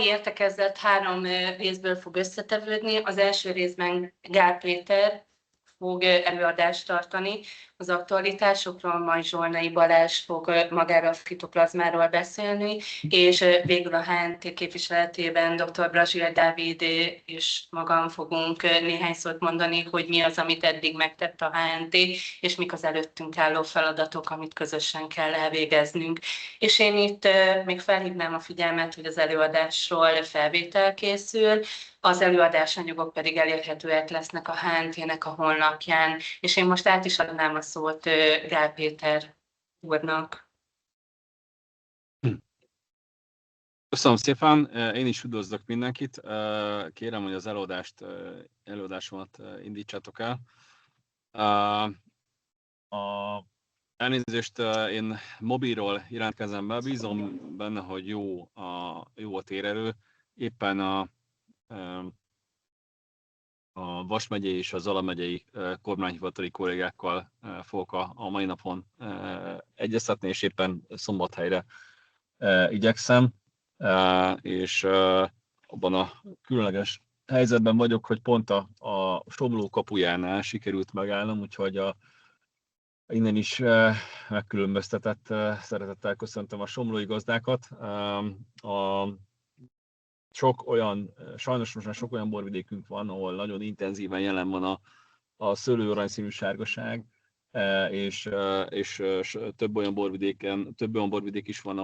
mai értekezlet 3 részből fog összetevődni. Az első részben Gál Péter fog előadást tartani az aktualitásokról, majd Zsolnai Balázs fog magáról a fitoplazmáról beszélni, és végül a HNT képviseletében dr. Brazsil Dávid és magam fogunk néhány szót mondani, hogy mi az, amit eddig megtett a HNT, és mik az előttünk álló feladatok, amit közösen kell elvégeznünk. És én itt még felhívnám a figyelmet, hogy az előadásról felvétel készül, az előadásanyagok pedig elérhetőek lesznek a HNT-nek a honlapján, és én most át is adnám a szót Gál Péter úrnak. Köszönöm szépen, én is üdvözlök mindenkit. Kérem, hogy az előadásomat indítsátok el. Elnézést, én mobilról jelentkezem be, bízom benne, hogy jó a térerő. Éppen a Vas megyei és a Zala megyei kormányhivatali kollégákkal fogok a mai napon egyeztetni, és éppen Szombathelyre igyekszem, és abban a különleges helyzetben vagyok, hogy pont a Somló kapujánál sikerült megállnom, úgyhogy innen is megkülönböztetett szeretettel köszöntöm a somlói gazdákat. Sajnos most már sok olyan borvidékünk van, ahol nagyon intenzíven jelen van a szőlő aranyszínű sárgaság, és több olyan borvidék is van,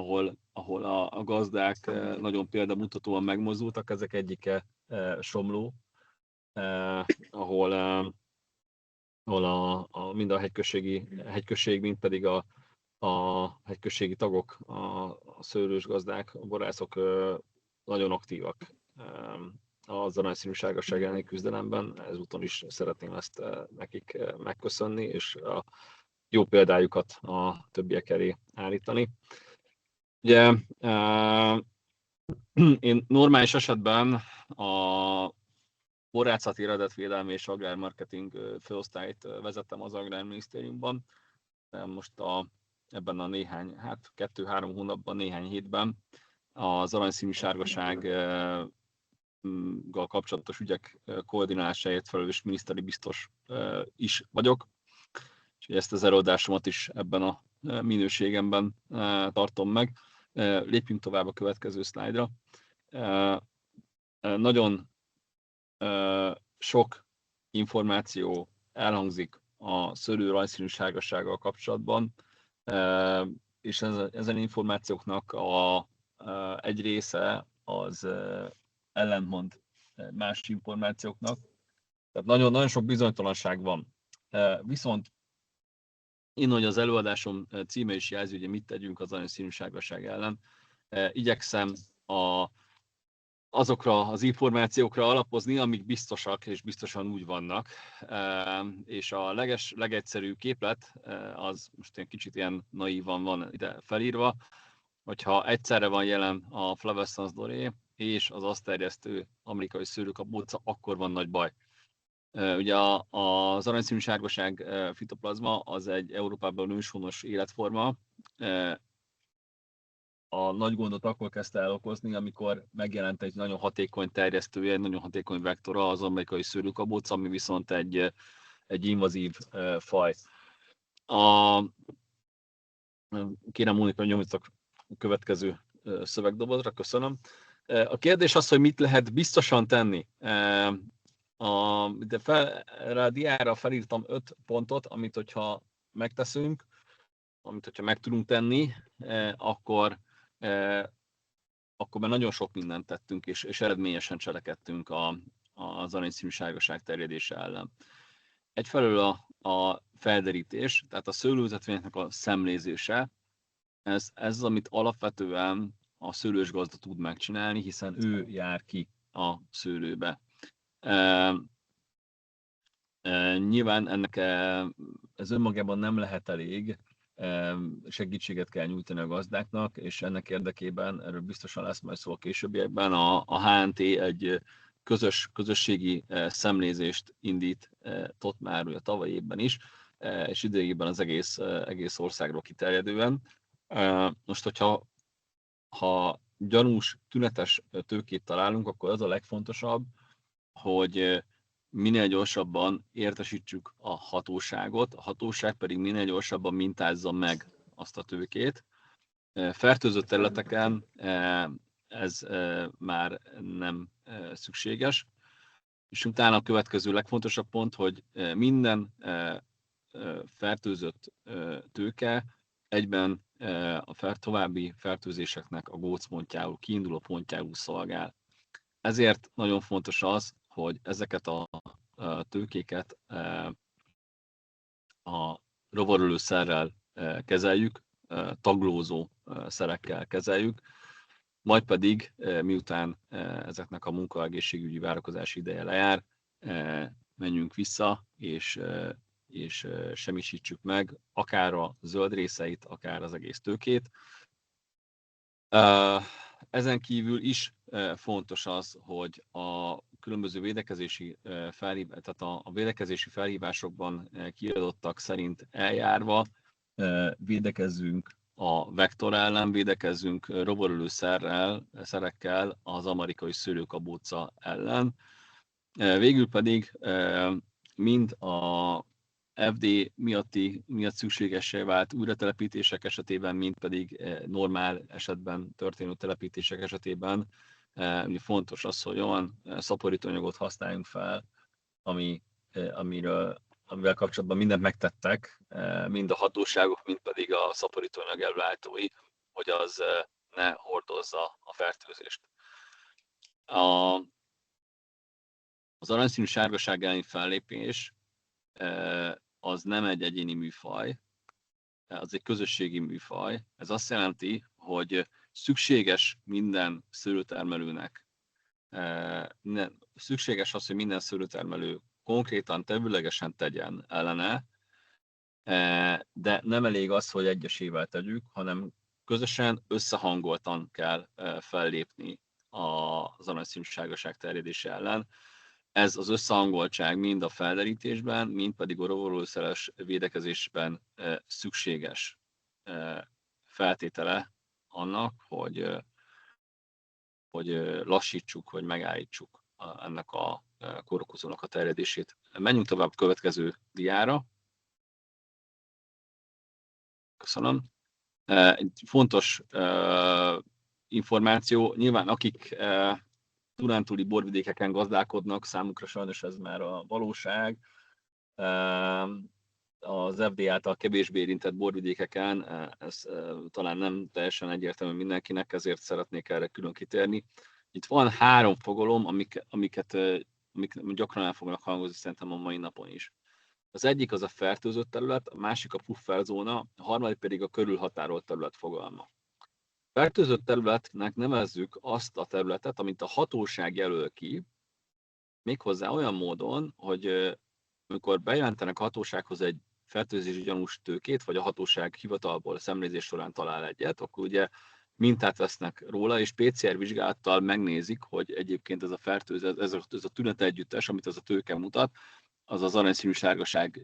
ahol a gazdák nagyon példamutatóan megmozdultak. Ezek egyike Somló, ahol mind a hegyközség, mind pedig a hegyközségi tagok, a szőlős gazdák, a borászok nagyon aktívak az aranyszínű sárgaság elleni küzdelemben. Ezúton is szeretném ezt nekik megköszönni, és a jó példájukat a többiek elé állítani. Ugye én normális esetben a borászati eredetvédelmi és agrármarketing főosztályt vezettem az Agrárminisztériumban. Most ebben a 2-3 hónapban, néhány hétben az aranyszínű sárgasággal kapcsolatos ügyek koordinálásáért felelős miniszteri biztos is vagyok. És ezt az előadásomat is ebben a minőségemben tartom meg. Lépjünk tovább a következő szlájdra. Nagyon sok információ elhangzik a szőlő aranyszínű sárgasággal kapcsolatban, és ezen információknak egy része az ellentmond más információknak. Tehát nagyon sok bizonytalanság van. Viszont én, hogy az előadásom címe is jelzi, hogy mit tegyünk az aranyszínű sárgaság ellen, igyekszem azokra az információkra alapozni, amik biztosak és biztosan úgy vannak. És a legegyszerűbb képlet, az most egy kicsit ilyen naívan van ide felírva, hogyha egyszerre van jelen a Flavescens doré és az azt terjesztő amerikai szőlőkapóca, akkor van nagy baj. Ugye az aranyszínű sárgaság fitoplazma az egy Európában őshonos életforma. A nagy gondot akkor kezdte el okozni, amikor megjelent egy nagyon hatékony terjesztője, egy nagyon hatékony vektora, az amerikai szőlőkapóca, ami viszont egy invazív faj. Kérem, Mónika, nyomjatok a következő szövegdobozra, köszönöm. A kérdés az, hogy mit lehet biztosan tenni. Erre a diára felírtam 5 pontot, amit hogyha megteszünk, amit hogyha meg tudunk tenni, akkor már nagyon sok mindent tettünk, és eredményesen cselekedtünk az aranyszínű sárgaság terjedése ellen. Egyfelől a felderítés, tehát a szőlőzetvényeknek a szemlézése, ez az, amit alapvetően a szőlős gazda tud megcsinálni, hiszen ő jár ki a szőlőbe. Nyilván ennek ez önmagában nem lehet elég, segítséget kell nyújtani a gazdáknak, és ennek érdekében, erről biztosan lesz majd szó a későbbiekben, a HNT egy közösségi szemlézést indított már a tavalyi évben is, és idejében az egész országról kiterjedően. Most, hogyha gyanús, tünetes tőkét találunk, akkor az a legfontosabb, hogy minél gyorsabban értesítsük a hatóságot, a hatóság pedig minél gyorsabban mintázza meg azt a tőkét. Fertőzött területeken ez már nem szükséges. És utána a következő legfontosabb pont, hogy minden fertőzött tőke egyben a további fertőzéseknek a gócpontjául, kiinduló pontjául szolgál. Ezért nagyon fontos az, hogy ezeket a tőkéket a rovarölőszerrel kezeljük, taglózó szerekkel kezeljük, majd pedig miután ezeknek a munkaegészségügyi várakozási ideje lejár, menjünk vissza, és semmisítsük meg akár a zöld részeit, akár az egész tőkét. Ezen kívül is fontos az, hogy a különböző védekezési tehát a védekezési felhívásokban kiadottak szerint eljárva védekezzünk a vektor ellen, védekezzünk rovarölő szerekkel az amerikai szőlőkabóca ellen. Végül pedig mind a FD miatt szükségessé vált újratelepítések esetében, mind pedig normál esetben történő telepítések esetében fontos az, hogy olyan szaporítóanyagot használjunk fel, amivel kapcsolatban mindent megtettek, mind a hatóságok, mind pedig a szaporítóanyag előállítói, hogy az ne hordozza a fertőzést. Az aranyszínű sárgaság elleni fellépés az nem egy egyéni műfaj, az egy közösségi műfaj. Ez azt jelenti, hogy szükséges minden szőlőtermelőnek, szükséges az, hogy minden szőlőtermelő konkrétan, tevőlegesen tegyen ellene, de nem elég az, hogy egyesével tegyük, hanem közösen, összehangoltan kell fellépni az aranyszínű sárgaság terjedése ellen. Ez az összehangoltság mind a felderítésben, mind pedig a rovarölőszeres védekezésben szükséges feltétele annak, hogy lassítsuk, vagy megállítsuk ennek a kórokozónak a terjedését. Menjünk tovább a következő diára. Köszönöm. Egy fontos információ, nyilván akik dunántúli borvidékeken gazdálkodnak, számukra sajnos ez már a valóság. Az FD által kevésbé érintett borvidékeken, ez talán nem teljesen egyértelmű mindenkinek, ezért szeretnék erre külön kitérni. Itt van 3 fogalom, amik gyakran el fognak hangozni szerintem a mai napon is. Az egyik az a fertőzött terület, a másik a pufferzóna, a harmadik pedig a körülhatárolt terület fogalma. Fertőzött területnek nevezzük azt a területet, amit a hatóság jelöl ki, méghozzá olyan módon, hogy amikor bejelentenek a hatósághoz egy fertőzési gyanús tőkét, vagy a hatóság hivatalból szemlézés során talál egyet, akkor ugye mintát vesznek róla, és PCR vizsgálattal megnézik, hogy egyébként ez a fertőzés, ez a tünet együttes, amit az a tőke mutat, az az aranyszínű sárgaság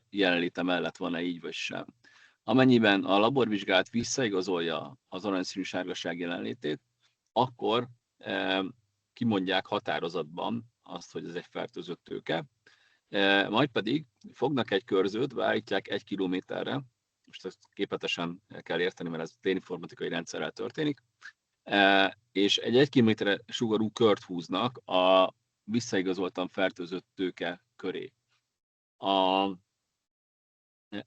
jelenléte mellett van-e így vagy sem. Amennyiben a laborvizsgálat visszaigazolja az aranyszínű sárgaság jelenlétét, akkor kimondják határozatban azt, hogy ez egy fertőzött tőke, majd pedig fognak egy körzőt, beállítják 1 kilométerre, most ezt képletesen kell érteni, mert ez tényinformatikai rendszerrel történik, és egy 1 kilométerre sugarú kört húznak a visszaigazoltan fertőzött tőke köré.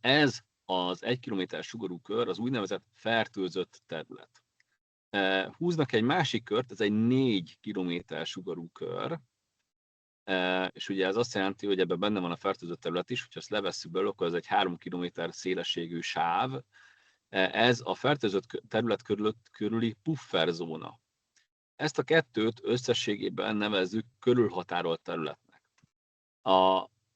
Ez az 1 kilométer sugarú kör az úgynevezett fertőzött terület. Húznak egy másik kört, ez egy 4 kilométer sugarú kör, és ugye ez azt jelenti, hogy ebben benne van a fertőzött terület is, hogyha ezt levesszük belőle, akkor ez egy 3 kilométer szélességű sáv. Ez a fertőzött terület körüli pufferzóna. Ezt a kettőt összességében nevezzük körülhatárolt területnek.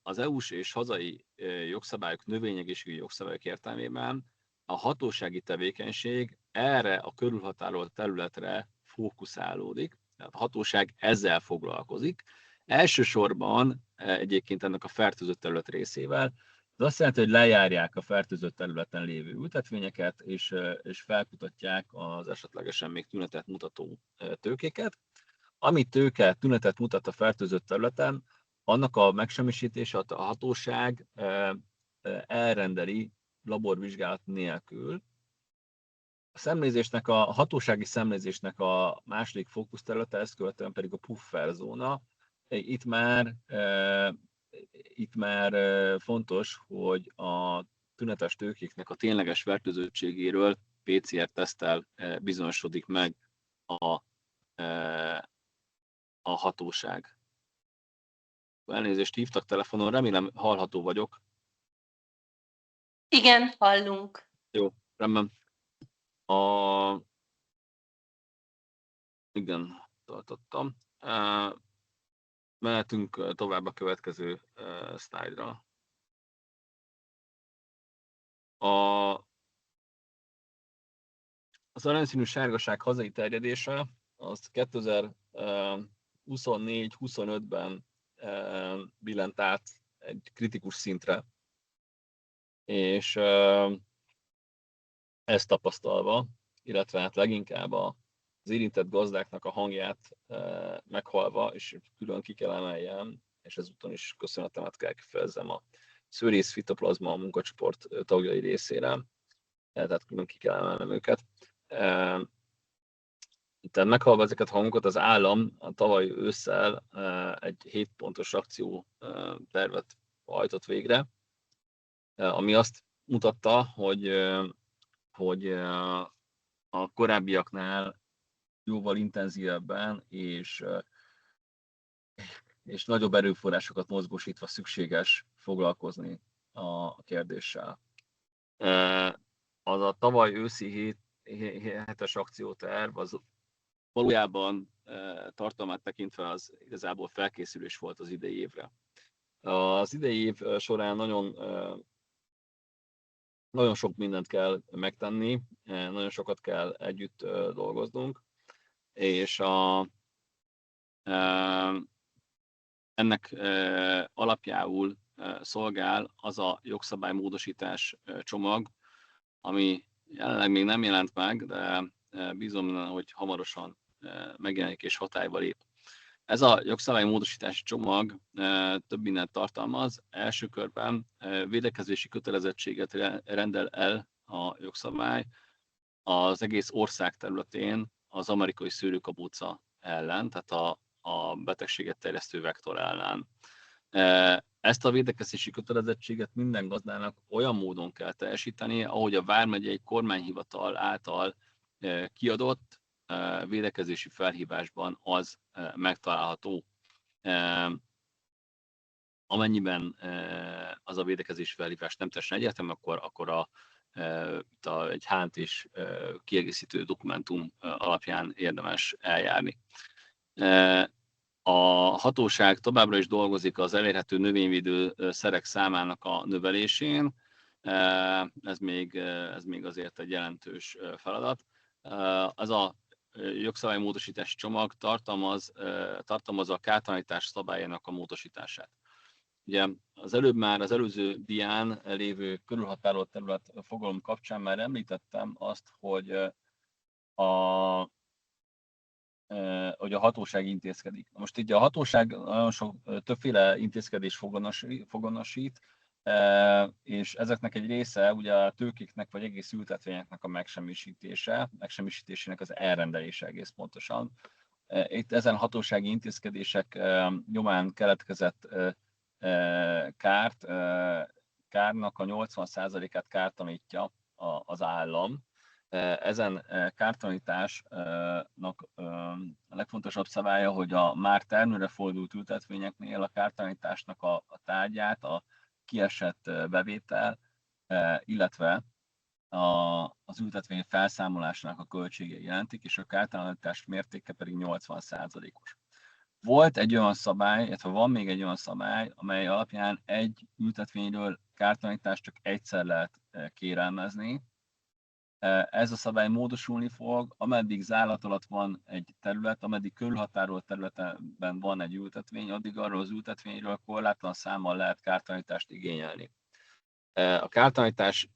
Az EU-s és hazai jogszabályok, növényegészségügyi jogszabályok értelmében a hatósági tevékenység erre a körülhatárolt területre fókuszálódik, tehát a hatóság ezzel foglalkozik. Elsősorban egyébként ennek a fertőzött terület részével, az Ez azt jelenti, hogy lejárják a fertőzött területen lévő ültetvényeket, és felkutatják az esetlegesen még tünetet mutató tőkéket. Ami tőke tünetet mutat a fertőzött területen, annak a megsemmisítését a hatóság elrendeli laborvizsgálat nélkül. A hatósági szemlézésnek a második fókuszterülete, ezt követően pedig a pufferzóna. Itt már fontos, hogy a tünetes tőkéknek a tényleges fertőzöttségéről PCR-teszttel bizonyosodik meg a hatóság. Elnézést, hívtak telefonon, remélem hallható vagyok. Igen, hallunk. Jó, rendben. Igen, tartottam. Mehetünk tovább a következő szlájdra. Az aranyszínű sárgaság hazai terjedése az 2024-25-ben billent át egy kritikus szintre, és ezt tapasztalva, illetve hát leginkább az érintett gazdáknak a hangját meghallva, és külön ki kell emeljem, és ezúton is köszönetemet kell kifejezzem a Szőrész Fitoplazma munkacsoport tagjai részére, tehát külön ki kell emelnem őket. Tehát meghallva ezeket a hangokat, az állam a tavaly ősszel egy 7 pontos akció tervet hajtott végre, ami azt mutatta, hogy a korábbiaknál jóval intenzívebben és nagyobb erőforrásokat mozgósítva szükséges foglalkozni a kérdéssel. Az a tavaly őszi 7-es akcióterv, az valójában tartalmát tekintve az igazából felkészülés volt az idei évre. Az idei év során nagyon sok mindent kell megtenni, nagyon sokat kell együtt dolgoznunk, és ennek alapjául szolgál az a jogszabálymódosítás csomag, ami jelenleg még nem jelent meg, de bízom benne, hogy hamarosan megjelenik és hatályba lép. Ez a jogszabálymódosítási csomag több mindent tartalmaz. Első körben védekezési kötelezettséget rendel el a jogszabály az egész ország területén az amerikai szőlőkabuca ellen, tehát a betegséget terjesztő vektor ellen. Ezt a védekezési kötelezettséget minden gazdának olyan módon kell teljesíteni, ahogy a vármegyei kormányhivatal által kiadott védekezési felhívásban az megtalálható. Amennyiben az a védekezési felhívás nem teljesen egyértelmű, akkor egy hánt és kiegészítő dokumentum alapján érdemes eljárni. A hatóság továbbra is dolgozik az elérhető növényvédő szerek számának a növelésén. Ez még azért egy jelentős feladat. Az a jogszabálymódosítási csomag tartalmazza a kártalanítás szabályának a módosítását. Ugye az előző dián lévő körülhatárolt terület fogalom kapcsán már említettem azt, hogy a hatóság intézkedik. Most így a hatóság nagyon többféle intézkedés foganasít, és ezeknek egy része ugye a tőkéknek vagy egész ültetvényeknek a megsemmisítésének az elrendelése egész pontosan. Itt ezen hatósági intézkedések nyomán keletkezett kárnak a 80%-át kártalanítja az állam. Ezen kártalanításnak a legfontosabb szabálya, hogy a már termőre fordult ültetvényeknél a kártalanításnak a tárgyát, a kiesett bevétel, illetve az ültetvény felszámolásának a költségei jelentik, és a kártalanítás mértéke pedig 80%-os. Volt egy olyan szabály, illetve van még egy olyan szabály, amely alapján egy ültetvényről kártalanítást csak egyszer lehet kérelmezni. Ez a szabály módosulni fog, ameddig zárlat alatt van egy terület, ameddig körülhatárolt területben van egy ültetvény, addig arról az ültetvényről korlátlan számmal lehet kártalanítást igényelni. A kártalanítás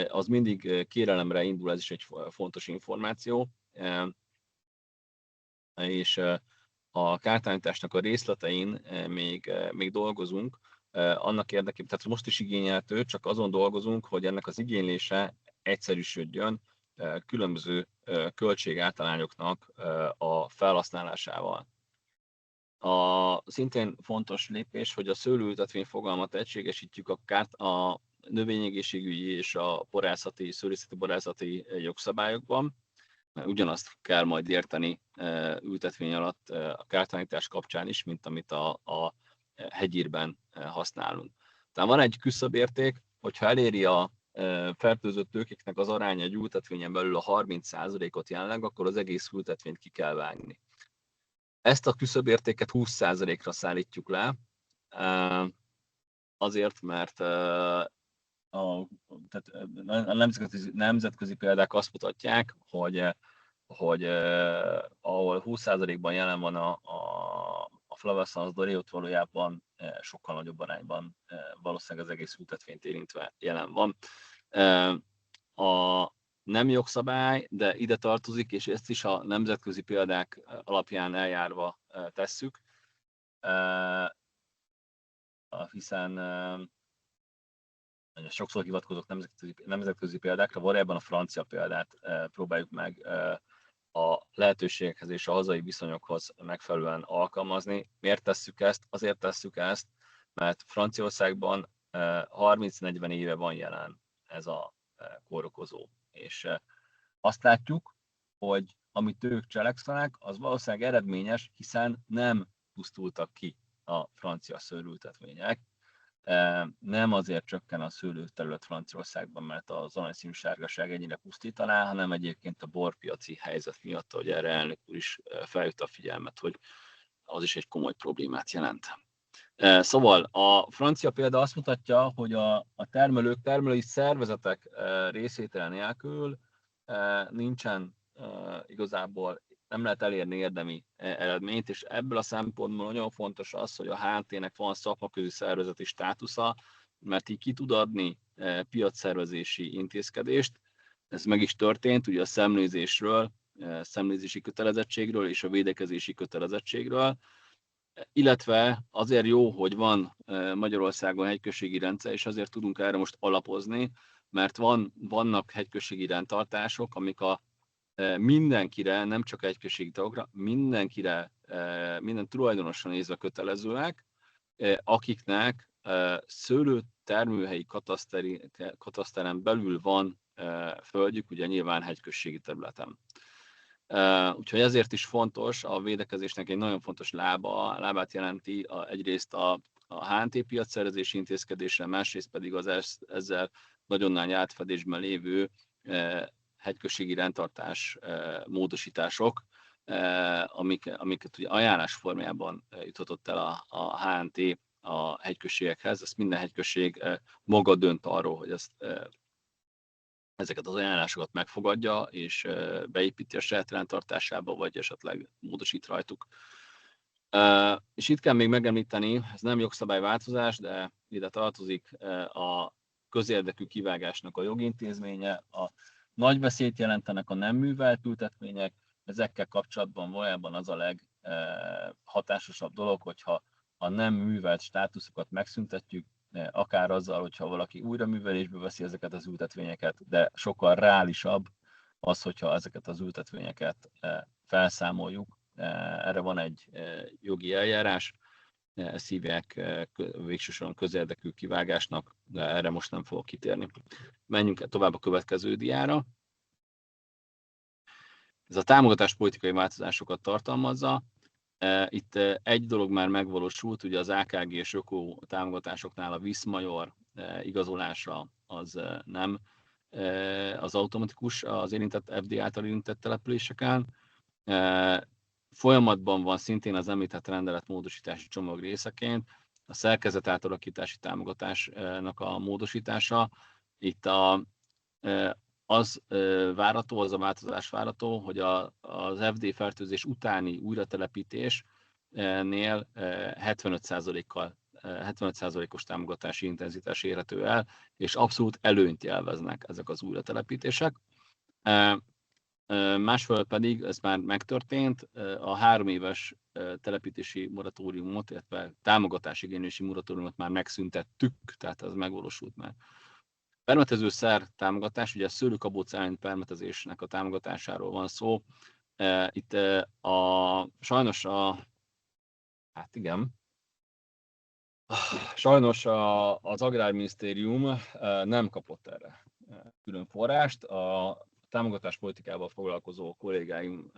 az mindig kérelemre indul, ez is egy fontos információ, és a kártalanításnak a részletein még dolgozunk, annak érdekében, tehát most is igényeltő, csak azon dolgozunk, hogy ennek az igénylése egyszerűsödjön különböző költségáltalányoknak a felhasználásával. Szintén fontos lépés, hogy a szőlőültetvény fogalmat egységesítjük a növényegészségügyi és a borászati, szőlészeti borászati jogszabályokban. Ugyanazt kell majd érteni ültetvény alatt a kártalanítás kapcsán is, mint amit a hegyírben használunk. Tehát van egy küszöbérték, hogyha eléri a fertőzött tőkéknek az aránya egy ültetvényen belül a 30%-ot jelenleg, akkor az egész ültetvényt ki kell vágni. Ezt a küszöbértéket 20%-ra szállítjuk le, azért, mert a nemzetközi példák azt mutatják, hogy ahol 20%-ban jelen van a Flavescens doré, ott valójában sokkal nagyobb arányban valószínűleg az egész ültetvényt érintve jelen van. A nem jogszabály, de ide tartozik, és ezt is a nemzetközi példák alapján eljárva tesszük, hiszen sokszor hivatkozok nemzetközi példákra, valójában a francia példát próbáljuk meg a lehetőségekhez és a hazai viszonyokhoz megfelelően alkalmazni. Miért tesszük ezt? Azért tesszük ezt, mert Franciaországban 30-40 éve van jelen ez a kórokozó. És azt látjuk, hogy amit ők cselekszenek, az valószínűleg eredményes, hiszen nem pusztultak ki a francia szőlőültetvények. Nem azért csökken a szőlőterület Franciaországban, mert az aranyszínű sárgaság ennyire pusztítaná, hanem egyébként a borpiaci helyzet miatt, hogy erre elnök úr is felhívta a figyelmet, hogy az is egy komoly problémát jelent. Szóval a francia példa azt mutatja, hogy a termelői szervezetek részvétele nélkül nincsen igazából, nem lehet elérni érdemi eredményt, és ebből a szempontból nagyon fontos az, hogy a HNT-nek van szakmaközi szervezeti státusza, mert így ki tud adni piacszervezési intézkedést. Ez meg is történt, ugye a szemlézésről, szemlézési kötelezettségről és a védekezési kötelezettségről, illetve azért jó, hogy van Magyarországon hegyközségi rendszer, és azért tudunk erre most alapozni, mert vannak hegyközségi rendtartások, amik mindenkire, nem csak hegyközségi tagokra, mindenkire, minden tulajdonosra nézve kötelezőek, akiknek szőlőtermőhelyi kataszteren belül van földjük, ugye nyilván hegyközségi területen. Úgyhogy ezért is fontos, a védekezésnek egy nagyon fontos lábát jelenti egyrészt a HNT piacszervezési intézkedésre, másrészt pedig az ezzel nagyon nagy átfedésben lévő hegyközségi rendtartás módosítások, amiket ugye ajánlás formájában juthatott el a HNT a hegyközségekhez. Ezt minden hegyközség maga dönt arról, hogy ezeket az ajánlásokat megfogadja, és beépíti a saját rendtartásába, vagy esetleg módosít rajtuk. És itt kell még megemlíteni, ez nem jogszabályváltozás, de ide tartozik a közérdekű kivágásnak a jogintézménye. A nagy veszélyt jelentenek a nem művelt ültetvények, ezekkel kapcsolatban valójában az a leghatásosabb dolog, hogyha a nem művelt státuszokat megszüntetjük, akár azzal, hogyha valaki újra művelésbe veszi ezeket az ültetvényeket, de sokkal reálisabb az, hogyha ezeket az ültetvényeket felszámoljuk. Erre van egy jogi eljárás, ezt hívják végső soron közérdekű kivágásnak, de erre most nem fogok kitérni. Menjünk tovább a következő diára. Ez a támogatáspolitikai változásokat tartalmazza. Itt egy dolog már megvalósult, ugye az AKG és öko támogatásoknál a Viszmajor igazolása az nem az automatikus az érintett FD által érintett településeken. Folyamatban van szintén az említett rendeletmódosítási csomag részeként a szerkezet átalakítási támogatásnak a módosítása. Itt az a változás várható, hogy az FD fertőzés utáni újratelepítésnél 75%-kal 75%-os támogatási intenzitás érhető el, és abszolút előnyt jelveznek ezek az újratelepítések. Másfelől pedig, ez már megtörtént, a 3 éves telepítési moratóriumot, illetve támogatásigénylési moratóriumot már megszüntettük, tehát ez megvalósult már. Permetezőszer támogatás, ugye a szőlőkabócállít permetezésnek a támogatásáról van szó. Itt sajnos az Agrárminisztérium nem kapott erre külön forrást. A támogatáspolitikával foglalkozó kollégáim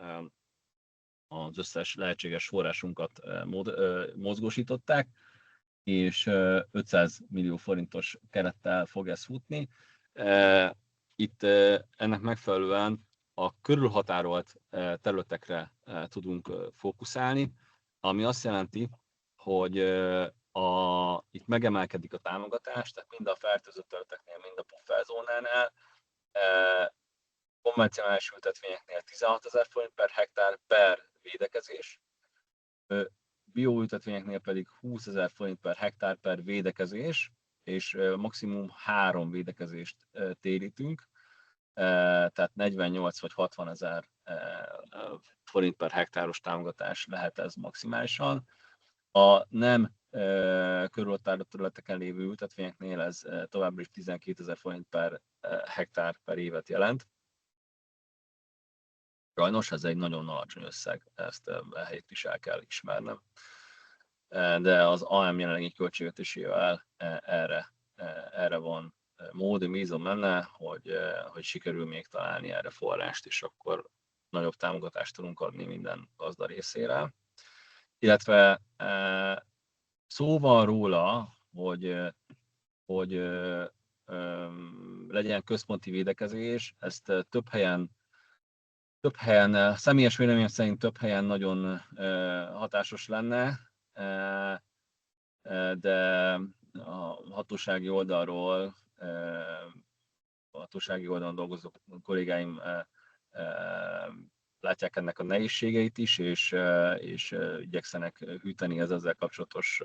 az összes lehetséges forrásunkat mozgósították, és 500 millió forintos kerettel fog ez futni. Itt ennek megfelelően a körülhatárolt területekre tudunk fókuszálni, ami azt jelenti, hogy itt megemelkedik a támogatás, tehát mind a fertőzött területeknél, mind a pufferzónánál, konvencionális ültetvényeknél 16 000 forint per hektár per védekezés, bioültetvényeknél pedig 20 000 forint per hektár per védekezés, és maximum 3 védekezést térítünk, tehát 48 vagy 60 000 forint per hektáros támogatás lehet ez maximálisan. A nem körülhatárolt területeken lévő ültetvényeknél ez továbbra is 12 000 forint per hektár per évet jelent. Sajnos ez egy nagyon alacsony összeg, ezt helyett is el kell ismernem. De az AM jelenlegi költségvetésével erre van mód, én bízom benne, hogy sikerül még találni erre forrást, és akkor nagyobb támogatást tudunk adni minden gazda részére. Illetve szó van róla, hogy legyen központi védekezés, ezt több helyen, személyes véleményem szerint több helyen nagyon hatásos lenne, de a hatósági oldalon dolgozó kollégáim látják ennek a nehézségeit is, és igyekszenek hűteni az ezzel kapcsolatos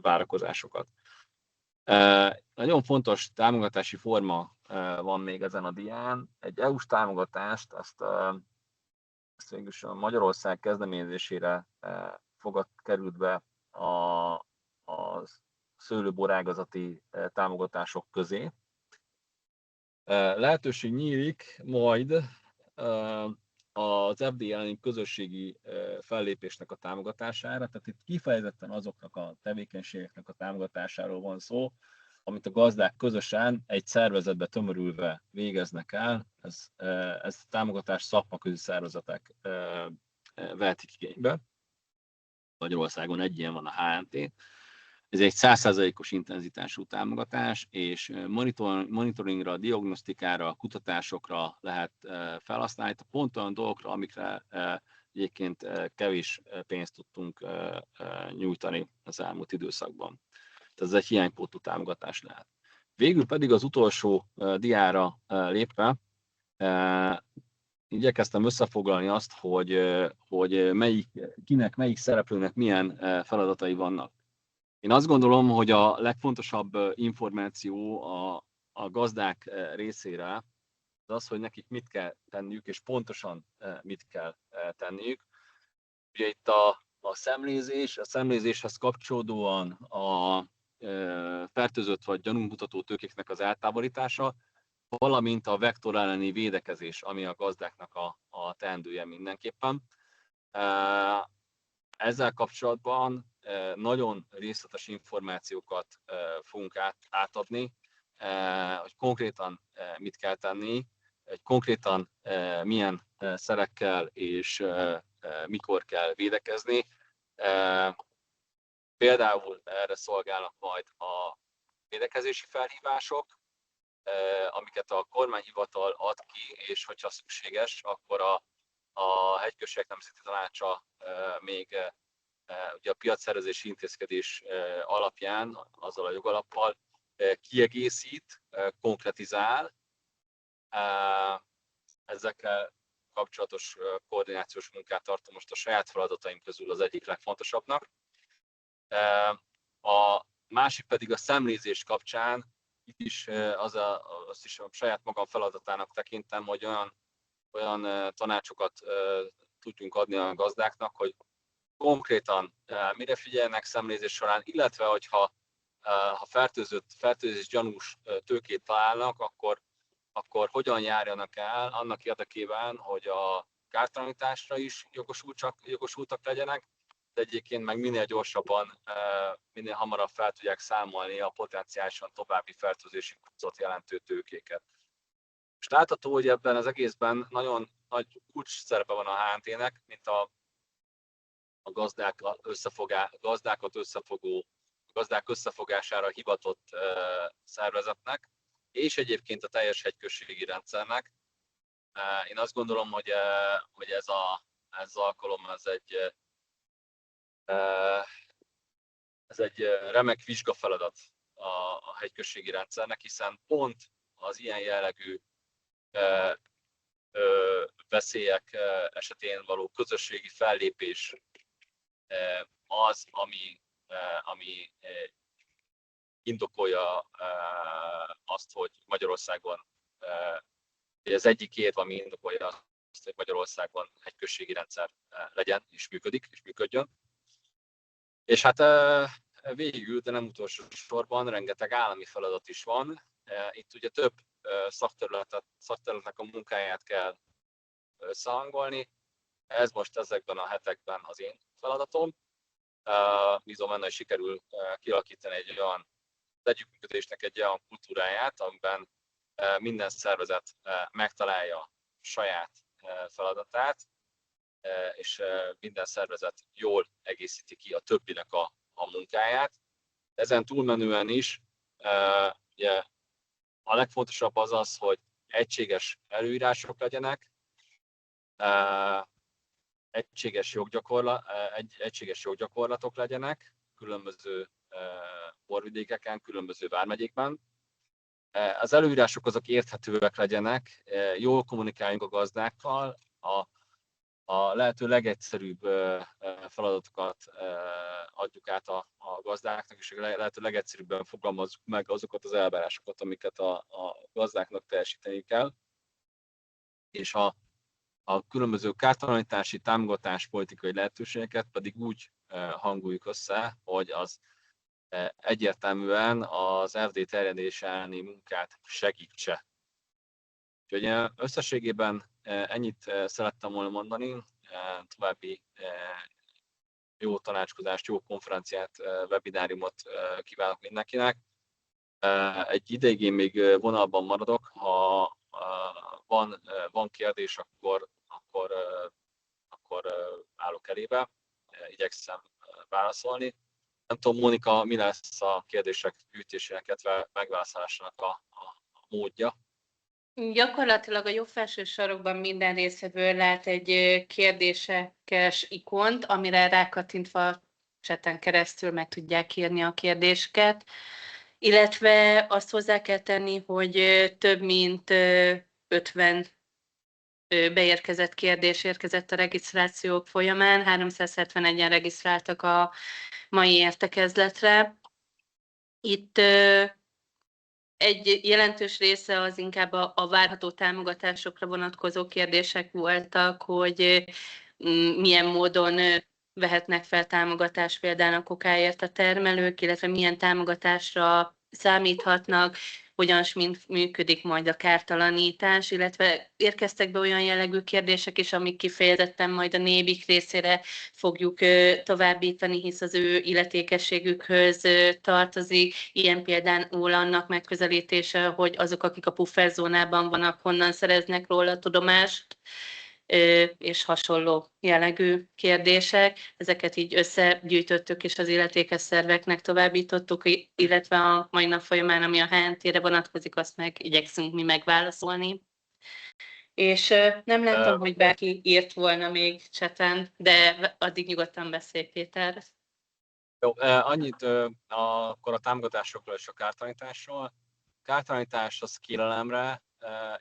várakozásokat. Nagyon fontos támogatási forma van még ezen a dián. Egy EU-s támogatást, ezt végülis a Magyarország kezdeményezésére került be a szőlőborágazati támogatások közé. Lehetőség nyílik majd az FDI elleni közösségi fellépésnek a támogatására, tehát itt kifejezetten azoknak a tevékenységeknek a támogatásáról van szó, amit a gazdák közösen egy szervezetbe tömörülve végeznek el. Ez támogatás szakmaközi szervezetek vehetik igénybe. Magyarországon egy ilyen van, a HNT. Ez egy 100%-os intenzitású támogatás, és monitoringra, diagnosztikára, kutatásokra lehet felhasználni, pont olyan dolgokra, amikre egyébként kevés pénzt tudtunk nyújtani az elmúlt időszakban. Tehát ez egy hiánypótló támogatás lehet. Végül pedig az utolsó diára lépve, igyekeztem összefoglalni azt, hogy kinek, melyik szereplőnek milyen feladatai vannak. Én azt gondolom, hogy a legfontosabb információ a gazdák részére az, hogy nekik mit kell tenniük, és pontosan mit kell tenniük. Ugye itt a szemlézéshez kapcsolódóan a fertőzött vagy gyanúmutató tőkéknek az eltávolítása, valamint a vektor elleni védekezés, ami a gazdáknak a teendője mindenképpen. Ezzel kapcsolatban nagyon részletes információkat fogunk átadni, hogy konkrétan mit kell tenni, hogy konkrétan milyen szerekkel és mikor kell védekezni. Például erre szolgálnak majd a védekezési felhívások, amiket a kormányhivatal ad ki, és hogyha szükséges, akkor a Hegyközségek Nemzeti Tanácsa még ugye a piacszervezési intézkedés alapján, azzal a jogalappal kiegészít, konkretizál. Ezekkel kapcsolatos koordinációs munkát tartom most a saját feladataim közül az egyik legfontosabbnak. Másik pedig a szemlézés kapcsán, itt is azt is a saját magam feladatának tekintem, hogy olyan tanácsokat tudjunk adni a gazdáknak, hogy konkrétan mire figyeljenek szemlézés során, illetve hogyha ha fertőzés gyanús tőkét találnak, akkor hogyan járjanak el annak érdekében, hogy a kártalanításra is jogosultak legyenek, de egyébként meg minél gyorsabban, minél hamarabb fel tudják számolni a potenciálisan további fertőzési kuncot jelentő tőkéket. És látható, hogy ebben az egészben nagyon nagy kulcs szerepe van a HNT-nek, mint a gazdákat összefogó, gazdák összefogására hivatott szervezetnek, és egyébként a teljes hegyközségi rendszernek. Én azt gondolom, hogy ez az alkalom, ez egy remek vizsgafeladat a hegyközségi rendszernek, hiszen pont az ilyen jellegű veszélyek esetén való közösségi fellépés az, ami indokolja azt, hogy Magyarországon, az egyik érv, ami indokolja azt, hogy Magyarországon egy községi rendszer legyen, és működjön. És hát végül, de nem utolsó sorban rengeteg állami feladat is van. Itt ugye több szakterületnek a munkáját kell összehangolni. Ez most ezekben a hetekben az én feladatom. Bízom benne, hogy sikerül kialakítani együttműködésnek egy olyan kultúráját, amiben minden szervezet megtalálja saját feladatát, és minden szervezet jól egészíti ki a többinek a munkáját. Ezen túlmenően is ugye, a legfontosabb az, hogy egységes előírások legyenek, egységes joggyakorlatok legyenek különböző borvidékeken, különböző vármegyékben. Az előírások azok érthetőek legyenek, jól kommunikáljunk a gazdákkal, a lehető legegyszerűbb feladatokat adjuk át a gazdáknak, és a lehető legegyszerűbben fogalmazzuk meg azokat az elvárásokat, amiket a gazdáknak teljesíteni kell. És a különböző kártalanítási, támogatás, politikai lehetőségeket pedig úgy hangoljuk össze, hogy az egyértelműen az FD terjedés elleni munkát segítse. Úgyhogy összességében ennyit szerettem volna mondani, további jó tanácskozást, jó konferenciát, webináriumot kívánok mindenkinek. Egy ideig én még vonalban maradok, ha van kérdés, akkor állok elébe, igyekszem válaszolni. Nem tudom, Mónika, mi lesz a kérdések gyűjtésének, illetve megválaszolásának a módja? Gyakorlatilag a jobb felső sarokban minden résztvevő lát egy kérdésekes ikont, amire rákattintva chaten keresztül meg tudják írni a kérdéseket, illetve azt hozzá kell tenni, hogy több mint 50 beérkezett kérdés érkezett a regisztrációk folyamán, 371-en regisztráltak a mai értekezletre. Itt egy jelentős része az inkább a várható támogatásokra vonatkozó kérdések voltak, hogy milyen módon vehetnek fel támogatást például a kokáért a termelők, illetve milyen támogatásra számíthatnak, hogyan működik majd a kártalanítás, illetve érkeztek be olyan jellegű kérdések is, amik kifejezetten majd a NÉBIK részére fogjuk továbbítani, hisz az ő illetékességükhöz tartozik. Ilyen például annak megközelítése, hogy azok, akik a pufferzónában vannak, honnan szereznek róla tudomást, és hasonló jellegű kérdések. Ezeket így összegyűjtöttük, és az illetékes szerveknek továbbítottuk, illetve a mai nap folyamán, ami a HNT-re vonatkozik, azt meg igyekszünk mi megválaszolni. És nem láttam, hogy bárki írt volna még chaten, de addig nyugodtan beszélj, Péter. Jó, annyit akkor a támogatásokról és a kártalanításról. A kártalanítás az kérelemre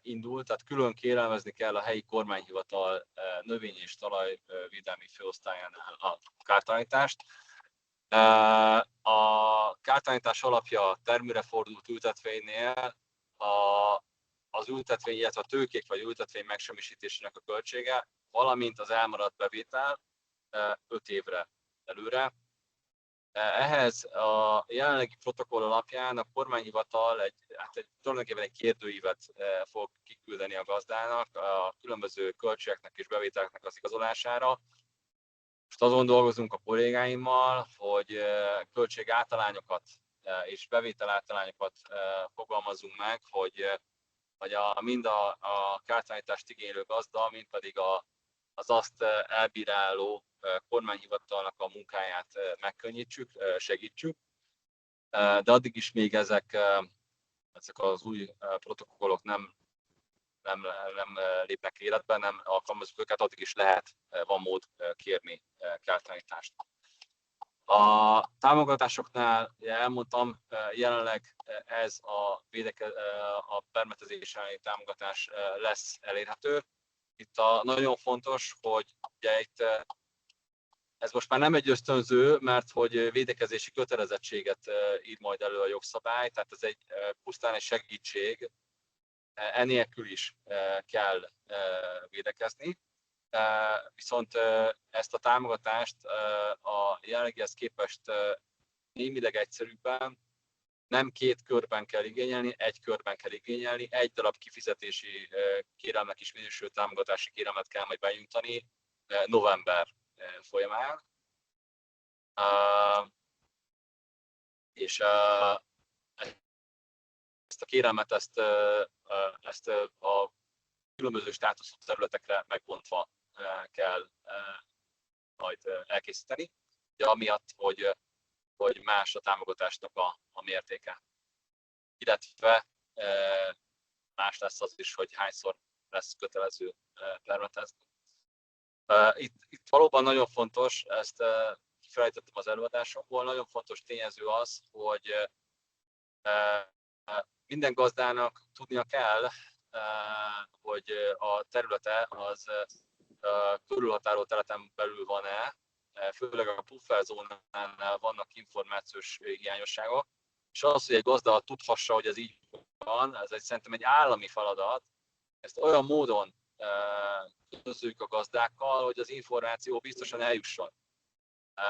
indul, tehát külön kérelmezni kell a helyi kormányhivatal növény- és talajvédelmi főosztályánál a kártalanítást. A kártalanítás alapja termőre fordult ültetvénynél az ültetvény, illetve a tőkék vagy ültetvény megsemmisítésének a költsége, valamint az elmaradt bevétel 5 évre előre. Ehhez a jelenlegi protokoll alapján a kormányhivatal tulajdonképpen egy kérdőívet fog kiküldeni a gazdának a különböző költségeknek és bevételeknek az igazolására. Most azon dolgozunk a kollégáimmal, hogy költség általányokat és bevétel általányokat fogalmazunk meg, hogy mind a kártalanítást igénylő gazda, mind pedig az azt elbíráló kormányhivatalnak a munkáját megkönnyítsük, segítsük. De addig is még ezek az új protokollok nem lépnek életbe, nem alkalmazzuk őket, addig is van mód kérni kártalanítást. A támogatásoknál elmondtam, jelenleg ez a permetezés elleni támogatás lesz elérhető. Itt nagyon fontos, hogy ugye itt ez most már nem egy ösztönző, mert hogy védekezési kötelezettséget ír majd elő a jogszabály, tehát ez pusztán egy segítség, enélkül is kell védekezni. Viszont ezt a támogatást a jelenlegihez képest némileg egyszerűbben nem 2 körben kell igényelni, 1 körben kell igényelni, 1 darab kifizetési kérelmek is minősülő támogatási kérelmet kell majd benyújtani november folyamán. És ezt a kérelmet ezt a különböző státuszú területekre megbontva kell majd elkészíteni, de amiatt, hogy más a támogatásnak a mértéke. Illetve más lesz az is, hogy hányszor lesz kötelező permetezni. Itt valóban nagyon fontos, ezt kifelejtettem az előadásomból, nagyon fontos tényező az, hogy minden gazdának tudnia kell, hogy a területe az körülhatárolt területen belül van-e, főleg a pufferzónánál vannak információs hiányosságok, és az, hogy egy gazda tudhassa, hogy ez így van, ez szerintem egy állami feladat, ezt olyan módon közöljük a gazdákkal, hogy az információ biztosan eljusson.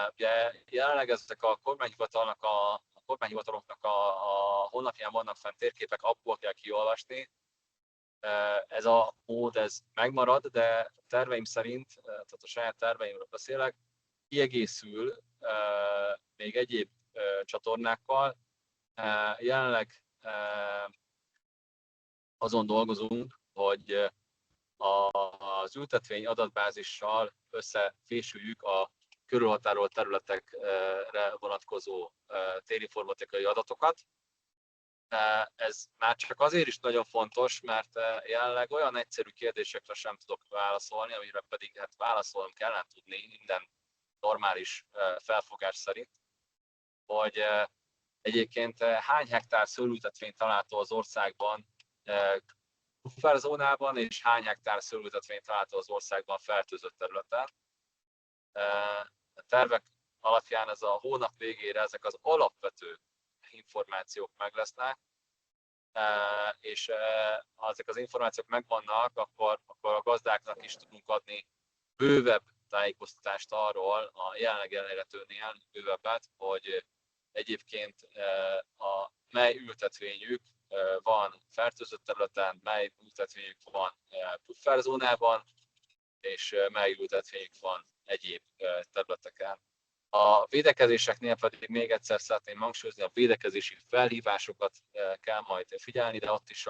Ugye jelenleg ezek a kormányhivataloknak a honlapján vannak fenn térképek, abból kell kiolvasni. Ez a mód megmarad, de terveim szerint, tehát a saját terveimről beszélek, kiegészül még egyéb csatornákkal. Jelenleg azon dolgozunk, hogy az ültetvény adatbázissal összefésüljük a körülhatárolt területekre vonatkozó térinformatikai adatokat. Ez már csak azért is nagyon fontos, mert jelenleg olyan egyszerű kérdésekre sem tudok válaszolni, amire pedig válaszolnom kellene tudni minden normális felfogás szerint, hogy egyébként hány hektár szőlőültetvény található az országban pufferzónában, és hány hektár szőlőültetvény található az országban fertőzött területen. A tervek alapján ez a hónap végére ezek az alapvető információk meg lesznek, és ha ezek az információk megvannak, akkor a gazdáknak is tudunk adni bővebb tájékoztatást arról, a jelenleg elérhetőnél bővebbet, hogy egyébként mely ültetvényük van fertőzött területen, mely ültetvényük van pufferzónában, és mely ültetvényük van egyéb területeken. A védekezéseknél pedig még egyszer szeretném hangsúlyozni, a védekezési felhívásokat kell majd figyelni, de ott is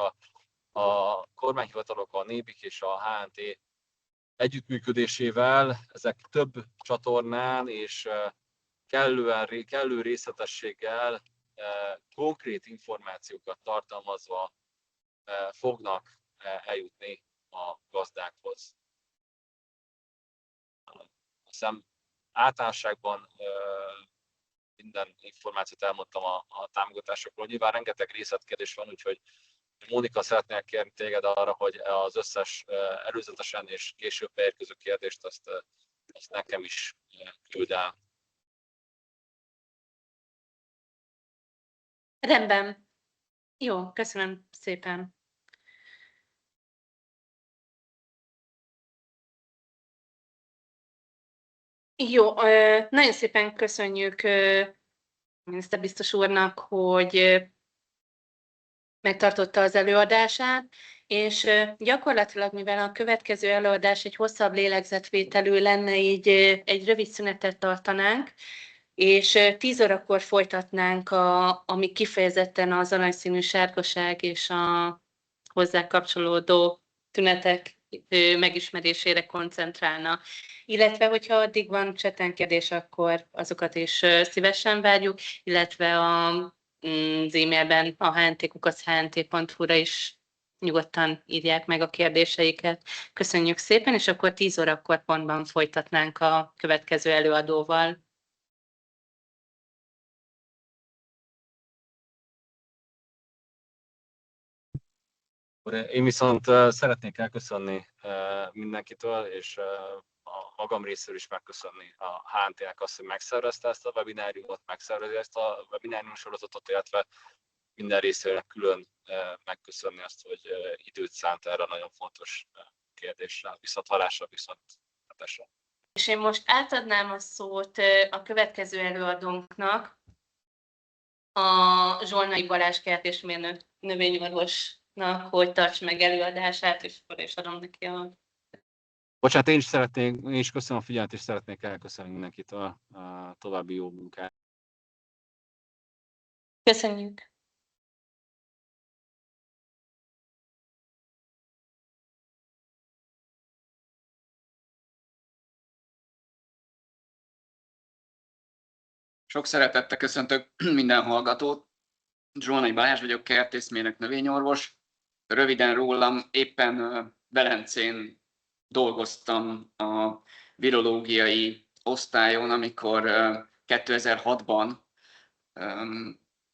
a kormányhivatalok, a NÉBIK és a HNT együttműködésével ezek több csatornán és kellő részletességgel konkrét információkat tartalmazva fognak eljutni a gazdákhoz. Hiszem általánosságban minden információt elmondtam a támogatásokról. Nyilván rengeteg részletkérdés van, úgyhogy Mónika, szeretnék kérni téged arra, hogy az összes előzetesen és később beérkező kérdést azt nekem is küld el. Rendben. Jó, köszönöm szépen. Jó, nagyon szépen köszönjük miniszterbiztos úrnak, hogy megtartotta az előadását, és gyakorlatilag, mivel a következő előadás egy hosszabb lélegzetvételű lenne, így egy rövid szünetet tartanánk, és 10 órakor folytatnánk, ami kifejezetten az aranyszínű sárgaság és a hozzá kapcsolódó tünetek megismerésére koncentrálna. Illetve, hogyha addig van cseten kérdés, akkor azokat is szívesen várjuk, illetve az e-mailben a hnt.hu-ra is nyugodtan írják meg a kérdéseiket. Köszönjük szépen, és akkor 10 órakor pontban folytatnánk a következő előadóval. Én viszont szeretnék elköszönni mindenkitől, és a magam részéről is megköszönni a HNT-nek azt, hogy megszervezte ezt a webináriumot, megszervezi ezt a webinárium sorozatot, illetve minden részéről külön megköszönni azt, hogy időt szánt erre a nagyon fontos kérdésre, viszonthallásra, viszontlátásra. És én most átadnám a szót a következő előadónknak, a Zsolnai Balázs kertészmérnök növényorvosnak, hogy tarts meg előadását, és akkor is adom neki a... Bocsánat, én is köszönöm a figyelmet, és szeretnék elköszönni mindenkit a további jó munkát. Köszönjük! Sok szeretettel köszöntök minden hallgatót. Zsolnai Balázs vagyok, kertészmérnök, növényorvos. Röviden rólam, éppen Velencén dolgoztam a virológiai osztályon, amikor 2006-ban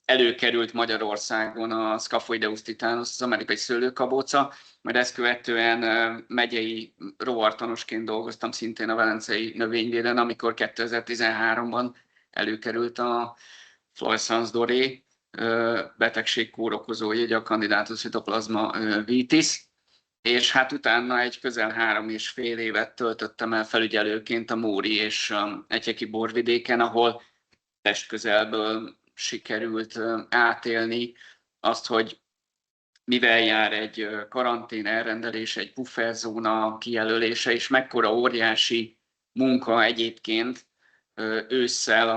előkerült Magyarországon a Scaphoideus titanus, az amerikai szőlőkabóca, majd ezt követően megyei rovartanosként dolgoztam szintén a Velencei növényvéden, amikor 2013-ban előkerült a Florescens doré betegség kórokozója, a Candidata cytoplasma vitis, és hát utána egy közel 3,5 évet töltöttem el felügyelőként a Móri és Etyeki borvidéken, ahol testközelből sikerült átélni azt, hogy mivel jár egy karantén elrendelés, egy pufferzóna kijelölése, és mekkora óriási munka egyébként ősszel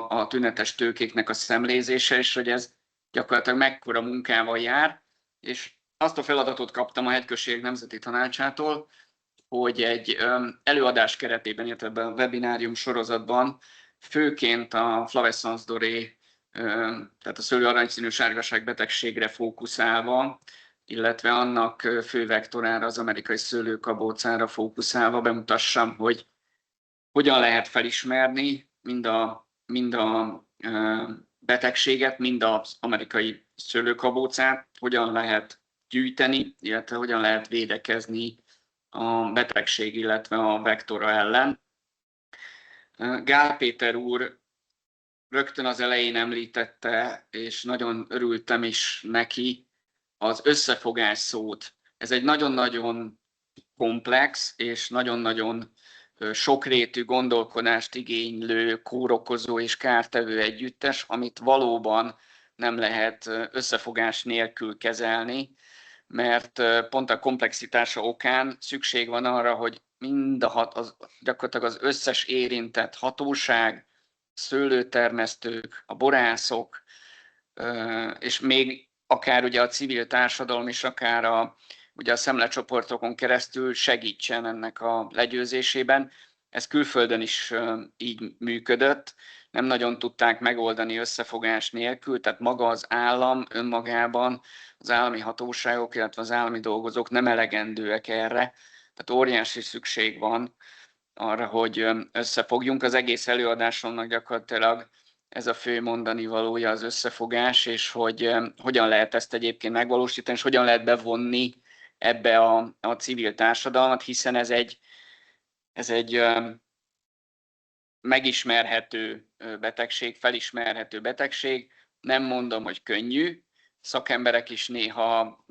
a tünetes tőkéknek a szemlézése, és hogy ez gyakorlatilag mekkora munkával jár, és azt a feladatot kaptam a Hegyközség Nemzeti Tanácsától, hogy egy előadás keretében, illetve a webinárium sorozatban főként a Florescens doré, tehát a szőlő aranyszínű sárgaság betegségre fókuszálva, illetve annak fő vektorára, az amerikai szőlőkabócára fókuszálva bemutassam, hogy hogyan lehet felismerni mind a betegséget, mind az amerikai szőlőkabócát, hogyan lehet gyűjteni, illetve hogyan lehet védekezni a betegség, illetve a vektora ellen. Gál Péter úr rögtön az elején említette, és nagyon örültem is neki, az összefogás szót. Ez egy nagyon-nagyon komplex és nagyon-nagyon sokrétű gondolkodást igénylő, kórokozó és kártevő együttes, amit valóban nem lehet összefogás nélkül kezelni, mert pont a komplexitása okán szükség van arra, hogy gyakorlatilag az összes érintett hatóság, szőlőtermesztők, a borászok, és még akár ugye a civil társadalom is, akár ugye a szemlecsoportokon keresztül segítsen ennek a legyőzésében. Ez külföldön is így működött, nem nagyon tudták megoldani összefogás nélkül, tehát maga az állam önmagában, az állami hatóságok, illetve az állami dolgozók nem elegendőek erre, tehát óriási szükség van arra, hogy összefogjunk. Az egész előadásomnak gyakorlatilag ez a fő mondani valója, az összefogás, és hogy hogyan lehet ezt egyébként megvalósítani, és hogyan lehet bevonni ebbe a civil társadalmat, hiszen ez egy megismerhető betegség, felismerhető betegség, Nem mondom, hogy könnyű. Szakemberek is néha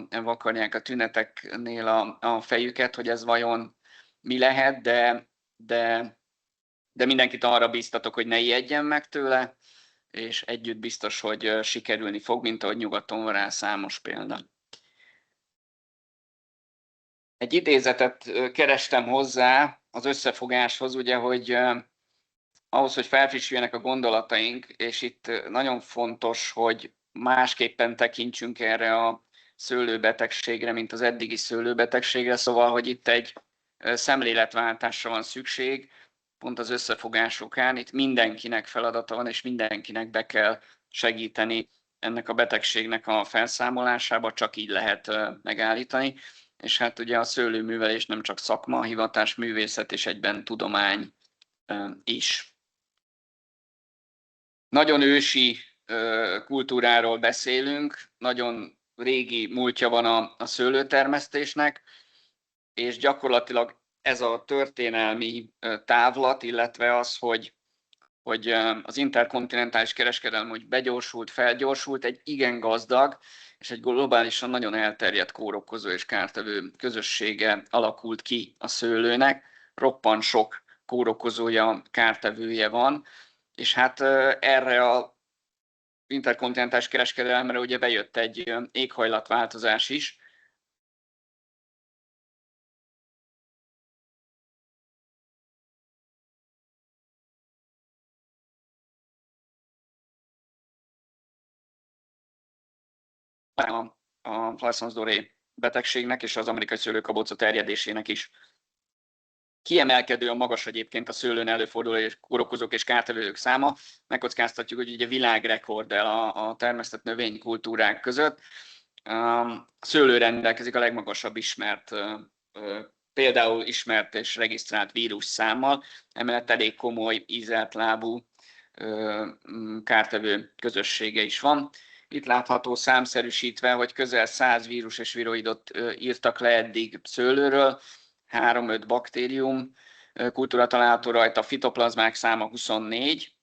vakarják a tüneteknél a fejüket, hogy ez vajon mi lehet, de mindenkit arra bíztatok, hogy ne ijedjen meg tőle, és együtt biztos, hogy sikerülni fog, mint ahogy nyugaton van rá számos példa. Egy idézetet kerestem hozzá az összefogáshoz, ugye, hogy ahhoz, hogy felfrissüljenek a gondolataink, és itt nagyon fontos, hogy másképpen tekintsünk erre a szőlőbetegségre, mint az eddigi szőlőbetegségre, szóval, hogy itt egy szemléletváltásra van szükség, pont az összefogásokán. Itt mindenkinek feladata van, és mindenkinek be kell segíteni ennek a betegségnek a felszámolásába, csak így lehet megállítani. És hát ugye a szőlőművelés nem csak szakma, hivatás, művészet és egyben tudomány is. Nagyon ősi kultúráról beszélünk, nagyon régi múltja van a szőlőtermesztésnek, és gyakorlatilag ez a történelmi távlat, illetve az, hogy az interkontinentális kereskedelem hogy begyorsult, felgyorsult, egy igen gazdag és egy globálisan nagyon elterjedt kórokozó és kártevő közössége alakult ki a szőlőnek. Roppant sok kórokozója, kártevője van, és hát erre a interkontinentális kereskedelemre ugye bejött egy éghajlatváltozás is. A Flavesons-Doré betegségnek és az amerikai szőlőkabóca terjedésének is. Kiemelkedően magas egyébként a szőlőn előforduló kórokozók és kártevők száma. Megkockáztatjuk, hogy ugye világrekord a termesztett növénykultúrák között. A szőlő rendelkezik a legmagasabb ismert, például ismert és regisztrált vírusszámmal, emellett elég komoly ízelt lábú kártevő közössége is van. Itt látható számszerűsítve, hogy közel 100 vírus és viroidot írtak le eddig szőlőről, 3-5 baktérium kultúra található rajta, a fitoplazmák száma 24,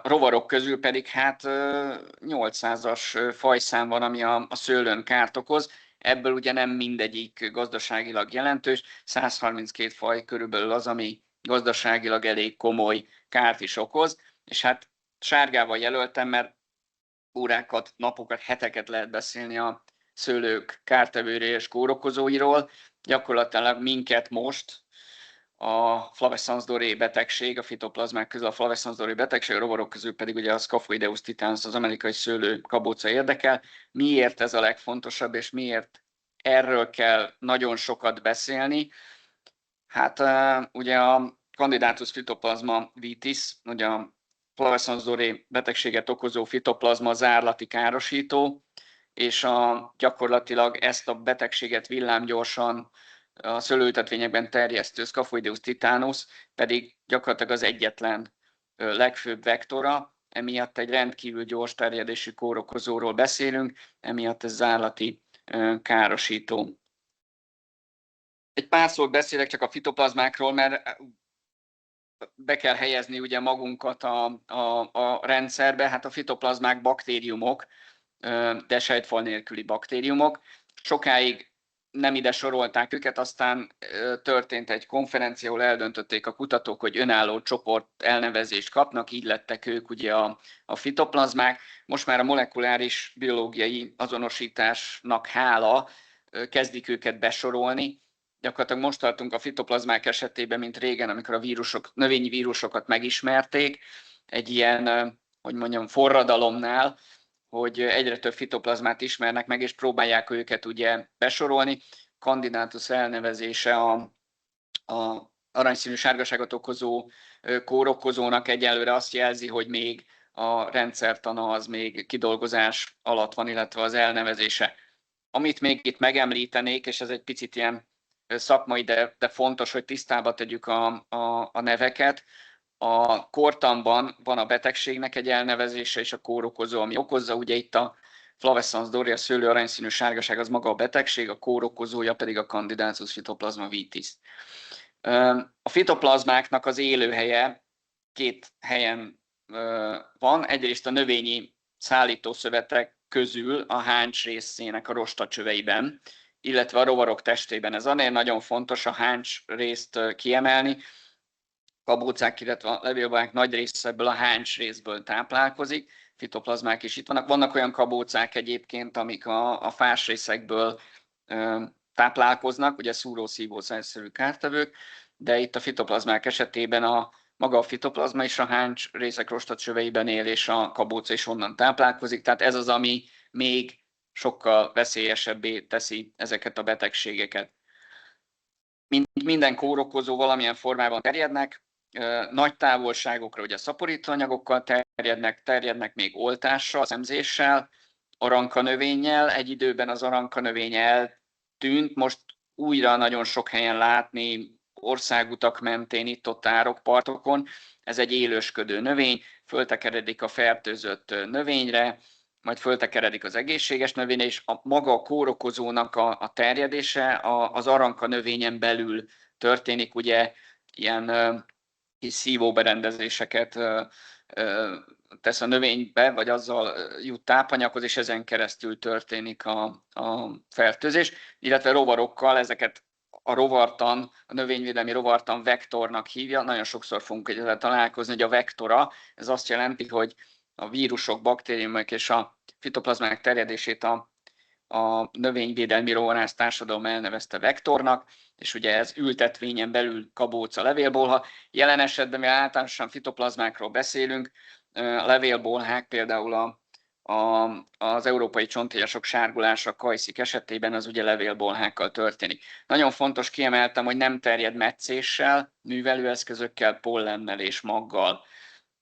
rovarok közül pedig hát 800-as fajszám van, ami a szőlőn kárt okoz. Ebből ugye nem mindegyik gazdaságilag jelentős, 132 faj körülbelül az, ami gazdaságilag elég komoly kárt is okoz, és hát sárgával jelöltem, mert órákat, napokat, heteket lehet beszélni a szőlők kártevőről és kórokozóiról. Gyakorlatilag minket most a Flavesons-Doré betegség, a fitoplazmák közül a Flavesons-Doré betegség, a rovarok közül pedig ugye a Scaphoideus titanus, az amerikai szőlőkabóca érdekel. Miért ez a legfontosabb, és miért erről kell nagyon sokat beszélni? Hát ugye a Candidatus phytoplasma vitis, ugye a Flavesons-Doré betegséget okozó fitoplazma zárlati károsító, és gyakorlatilag ezt a betegséget villámgyorsan a szőlőültetvényekben terjesztő Scaphoideus titanus pedig gyakorlatilag az egyetlen legfőbb vektora, emiatt egy rendkívül gyors terjedésű kórokozóról beszélünk, emiatt ez zárlati károsító. Egy pár szót beszélek csak a fitoplazmákról, mert be kell helyezni ugye magunkat a rendszerbe. Hát a fitoplazmák baktériumok, de sejtfal nélküli baktériumok. Sokáig nem ide sorolták őket, aztán történt egy konferencia, ahol eldöntötték a kutatók, hogy önálló csoport elnevezést kapnak, így lettek ők ugye a fitoplazmák. Most már a molekuláris biológiai azonosításnak hála kezdik őket besorolni. Gyakorlatilag most tartunk a fitoplazmák esetében, mint régen, amikor a növényi vírusokat megismerték, egy ilyen, hogy mondjam, forradalomnál, hogy egyre több fitoplazmát ismernek meg, és próbálják őket ugye besorolni. Candidatus elnevezése a aranyszínű sárgaságot okozó kórokozónak egyelőre azt jelzi, hogy még a rendszertana az még kidolgozás alatt van, illetve az elnevezése. Amit még itt megemlítenék, és ez egy picit ilyen szakmai, de fontos, hogy tisztába tegyük a neveket. A kortamban van a betegségnek egy elnevezése, és a kórokozó, ami okozza. Ugye itt a Flavesons-Doré, a szőlő aranyszínű sárgaság, az maga a betegség, a kórokozója pedig a Candidatus phytoplasma vitis. A fitoplazmáknak az élőhelye két helyen van. Egyrészt a növényi szállítószövetek közül a háncs részének a rostacsöveiben, illetve a rovarok testében. Ez azért nagyon fontos a háncs részt kiemelni. Kabócák, illetve a levélbolyák nagy része ebből a háncs részből táplálkozik, fitoplazmák is itt vannak. Vannak olyan kabócák egyébként, amik a fás részekből táplálkoznak, ugye szúró-szívószájszerű kártevők, de itt a fitoplazmák esetében maga a fitoplazma is a háncs részek rostacsöveiben él, és a kabóca is onnan táplálkozik. Tehát ez az, ami még sokkal veszélyesebbé teszi ezeket a betegségeket. Mint minden kórokozó valamilyen formában terjednek, nagy távolságokra ugye szaporítóanyagokkal terjednek még oltással, szemzéssel, arankanövénnyel. Egy időben az arankanövény eltűnt, most újra nagyon sok helyen látni, országutak mentén, itt-ott árokpartokon. Ez egy élősködő növény, föltekeredik a fertőzött növényre, majd föltekeredik az egészséges növényre, és maga a kórokozónak a terjedése az arankanövényen belül történik, ugye ilyen kis szívóberendezéseket tesz a növénybe, vagy azzal jut tápanyaghoz, és ezen keresztül történik a fertőzés, illetve rovarokkal ezeket a növényvédelmi rovartan vektornak hívja. Nagyon sokszor fogunk ezzel találkozni, hogy a vektora, ez azt jelenti, hogy a vírusok, baktériumok és a fitoplazmák terjedését a növényvédelmi rovarász társadalom elnevezte vektornak, és ugye ez ültetvényen belül kabóca, levélbolha. Jelen esetben mi általánosan fitoplazmákról beszélünk, a levélbolhák például az európai csonthéjasok sárgulása, kajszik esetében az ugye levélbolhákkal történik. Nagyon fontos, kiemeltem, hogy nem terjed metszéssel, művelőeszközökkel, pollennel és maggal.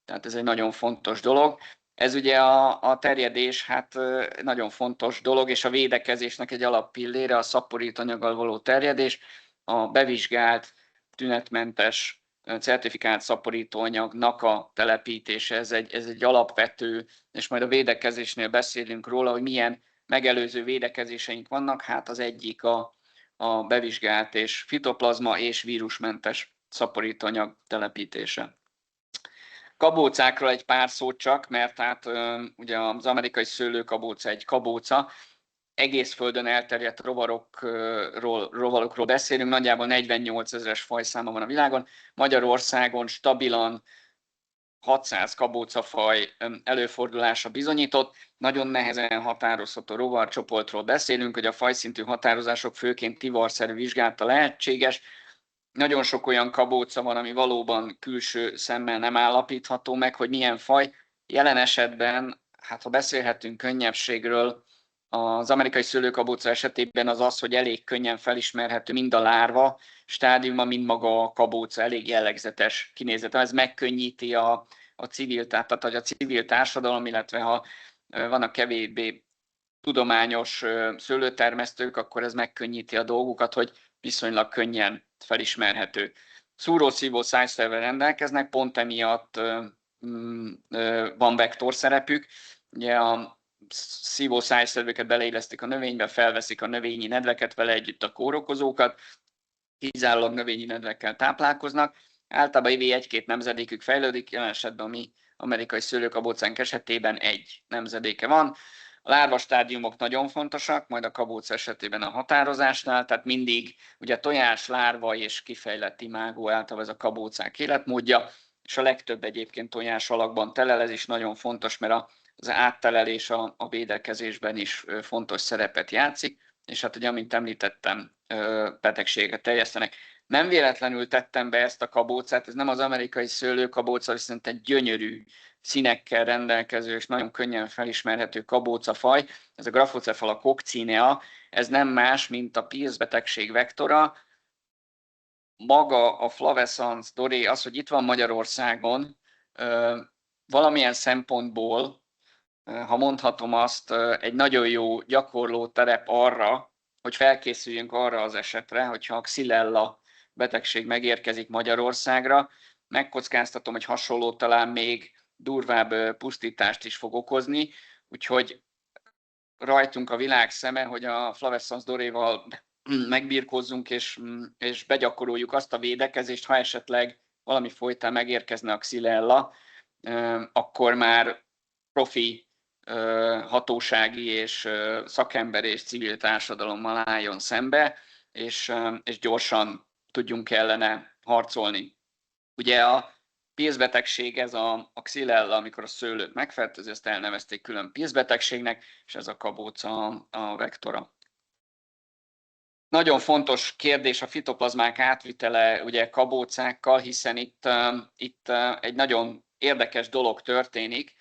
Tehát ez egy nagyon fontos dolog. Ez ugye a terjedés, hát nagyon fontos dolog, és a védekezésnek egy alappillére a szaporítóanyaggal való terjedés, a bevizsgált, tünetmentes, certifikált szaporítóanyagnak a telepítése, ez egy alapvető, és majd a védekezésnél beszélünk róla, hogy milyen megelőző védekezéseink vannak, hát az egyik a bevizsgált és fitoplazma és vírusmentes szaporítóanyag telepítése. Kabócákról egy pár szót csak, mert hát ugye az amerikai szőlőkabóca egy kabóca, egész földön elterjedt rovarokról beszélünk, nagyjából 48 000-es fajszáma van a világon. Magyarországon stabilan 600 kabócafaj előfordulása bizonyított, nagyon nehezen határozható rovarcsoportról beszélünk, hogy a fajszintű határozások főként tivarszerű vizsgálata lehetséges. Nagyon sok olyan kabóca van, ami valóban külső szemmel nem állapítható meg, hogy milyen faj. Jelen esetben, hát ha beszélhetünk könnyebbségről, az amerikai szőlőkabóca esetében az, hogy elég könnyen felismerhető mind a lárva stádiuma, mind maga a kabóca, elég jellegzetes kinézete. Ez megkönnyíti a civil társadalom, illetve ha vannak kevésbé tudományos szőlőtermesztők, akkor ez megkönnyíti a dolgukat, hogy viszonylag könnyen felismerhető. Szúró-szívó szájszervvel rendelkeznek, pont emiatt van vektor szerepük. Ugye a szívó szájszerveket beleillesztik a növénybe, felveszik a növényi nedveket, vele együtt a kórokozókat, kizárólag növényi nedvekkel táplálkoznak. Általában évi 1-2 nemzedékük fejlődik, jelen esetben a mi amerikai szőlőkabócánk esetében 1 nemzedéke van. A lárvastádiumok nagyon fontosak, majd a kabóca esetében a határozásnál, tehát mindig ugye tojás, lárva és kifejlett imágó általában ez a kabócák életmódja, és a legtöbb egyébként tojás alakban telel, ez is nagyon fontos, mert az áttelelés a védekezésben is fontos szerepet játszik, és hát ugye, amint említettem, betegséget terjesztenek. Nem véletlenül tettem be ezt a kabócát, ez nem az amerikai szőlőkabóca, viszont egy gyönyörű színekkel rendelkező és nagyon könnyen felismerhető kabócafaj, ez a Graphocephala coccinea, ez nem más, mint a Pierce betegség vektora. Maga a Flavescens doré, az, hogy itt van Magyarországon, valamilyen szempontból, ha mondhatom azt, egy nagyon jó gyakorló terep arra, hogy felkészüljünk arra az esetre, hogyha a Xylella betegség megérkezik Magyarországra. Megkockáztatom, hogy hasonló, talán még durvább pusztítást is fog okozni, úgyhogy rajtunk a világ szeme, hogy a Flavescens doréval megbirkózzunk és begyakoroljuk azt a védekezést, ha esetleg valami folytán megérkezne a Xylella, akkor már profi hatósági és szakember és civil társadalommal álljon szembe, és gyorsan tudjunk ellene harcolni. Ugye a pilzbetegség, ez a xylella, amikor a szőlőt megfertőzi, ezt elnevezték külön pilzbetegségnek, és ez a kabóca a vektora. Nagyon fontos kérdés a fitoplazmák átvitele ugye kabócákkal, hiszen itt egy nagyon érdekes dolog történik,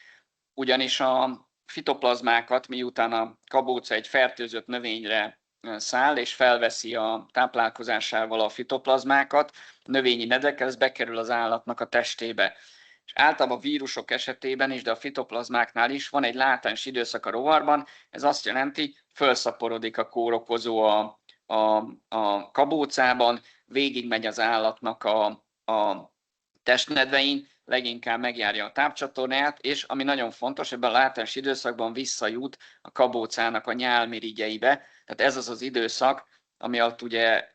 ugyanis a fitoplazmákat, miután a kabóca egy fertőzött növényre száll, és felveszi a táplálkozásával a fitoplazmákat, a növényi nedekkel, ez bekerül az állatnak a testébe. És általában a vírusok esetében is, de a fitoplazmáknál is van egy látens időszak a rovarban, ez azt jelenti, fölszaporodik a kórokozó a kabócában, végigmegy az állatnak a testnedvein, leginkább megjárja a tápcsatornáját, és ami nagyon fontos, ebben a látens időszakban visszajut a kabócának a nyálmirigyeibe. Tehát ez az az időszak, ami alatt ugye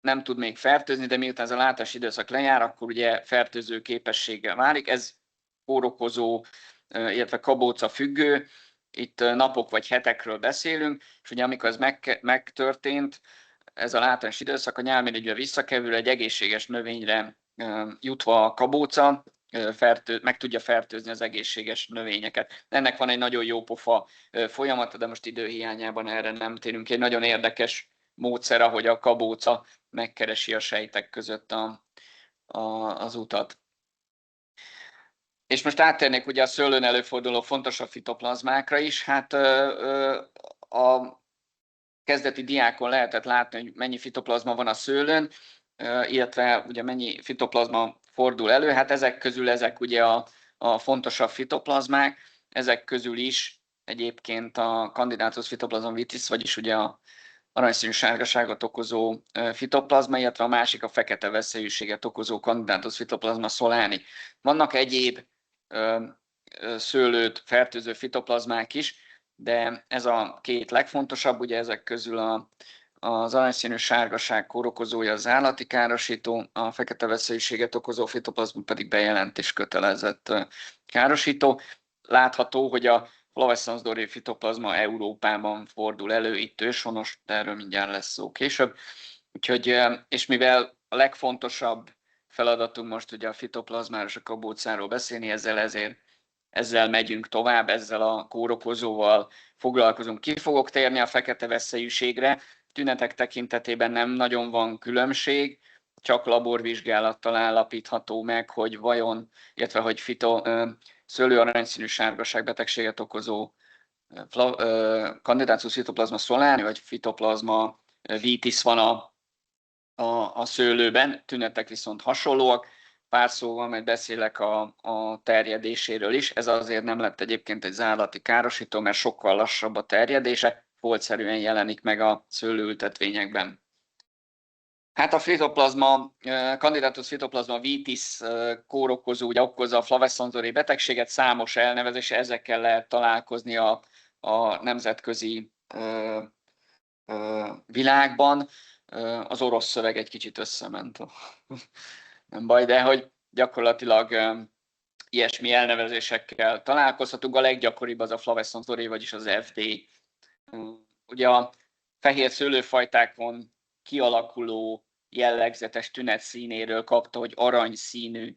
nem tud még fertőzni, de miután ez a látens időszak lejár, akkor ugye fertőző képességgel válik. Ez kórokozó, illetve kabóca függő, itt napok vagy hetekről beszélünk, és ugye amikor ez megtörtént, ez a látens időszak, a nyálmirigybe visszakerül, egy egészséges növényre jutva a kabóca, meg tudja fertőzni az egészséges növényeket. Ennek van egy nagyon jó pofa folyamata, de most időhiányában erre nem térünk. Egy nagyon érdekes módszer, ahogy a kabóca megkeresi a sejtek között az utat. És most áttérnék ugye a szőlőn előforduló fontosabb fitoplazmákra is. Hát a kezdeti diákon lehetett látni, hogy mennyi fitoplazma van a szőlőn, illetve ugye mennyi fitoplazma fordul elő. Hát ezek közül ezek ugye a fontosabb fitoplazmák, ezek közül is egyébként a Candidatus fitoplasma vitis, vagyis ugye a aranyszínű sárgaságot okozó fitoplazma, illetve a másik a fekete veszélyűséget okozó Candidatus fitoplasma solani. Vannak egyéb szőlőt fertőző fitoplazmák is, de ez a két legfontosabb, ugye ezek közül az aranyszínű sárgaság kórokozója az állati károsító, a fekete veszélyűséget okozó fitoplazma pedig bejelentés kötelezett károsító. Látható, hogy a Flavescens doré fitoplazma Európában fordul elő, itt őshonos, de erről mindjárt lesz szó később. Úgyhogy, és mivel a legfontosabb feladatunk most ugye a fitoplazmáról és a kabócáról beszélni, ezzel megyünk tovább, ezzel a kórokozóval foglalkozunk. Ki fogok térni a fekete veszélyűségre, tünetek tekintetében nem nagyon van különbség, csak laborvizsgálattal állapítható meg, hogy vajon, illetve hogy szőlő aranyszínű sárgaság betegséget okozó Candidatus fitoplasma solani, vagy fitoplazma vitis van a szőlőben, tünetek viszont hasonlóak. Pár szóval majd beszélek a terjedéséről is. Ez azért nem lett egyébként egy zárlati károsító, mert sokkal lassabb a terjedése, foltszerűen jelenik meg a szőlőültetvényekben. Hát a fitoplazma, Candidatus fitoplasma vitis kórokozó ugye okozza a Flavescens doré betegséget, számos elnevezés, ezekkel lehet találkozni a nemzetközi világban. Az orosz szöveg egy kicsit összement. Nem baj, de hogy gyakorlatilag ilyesmi elnevezésekkel találkozhatunk. A leggyakoribb az a Flavescens doré, vagyis az FD. Ugye a fehér szőlőfajtákon kialakuló jellegzetes tünet színéről kapta, hogy aranyszínű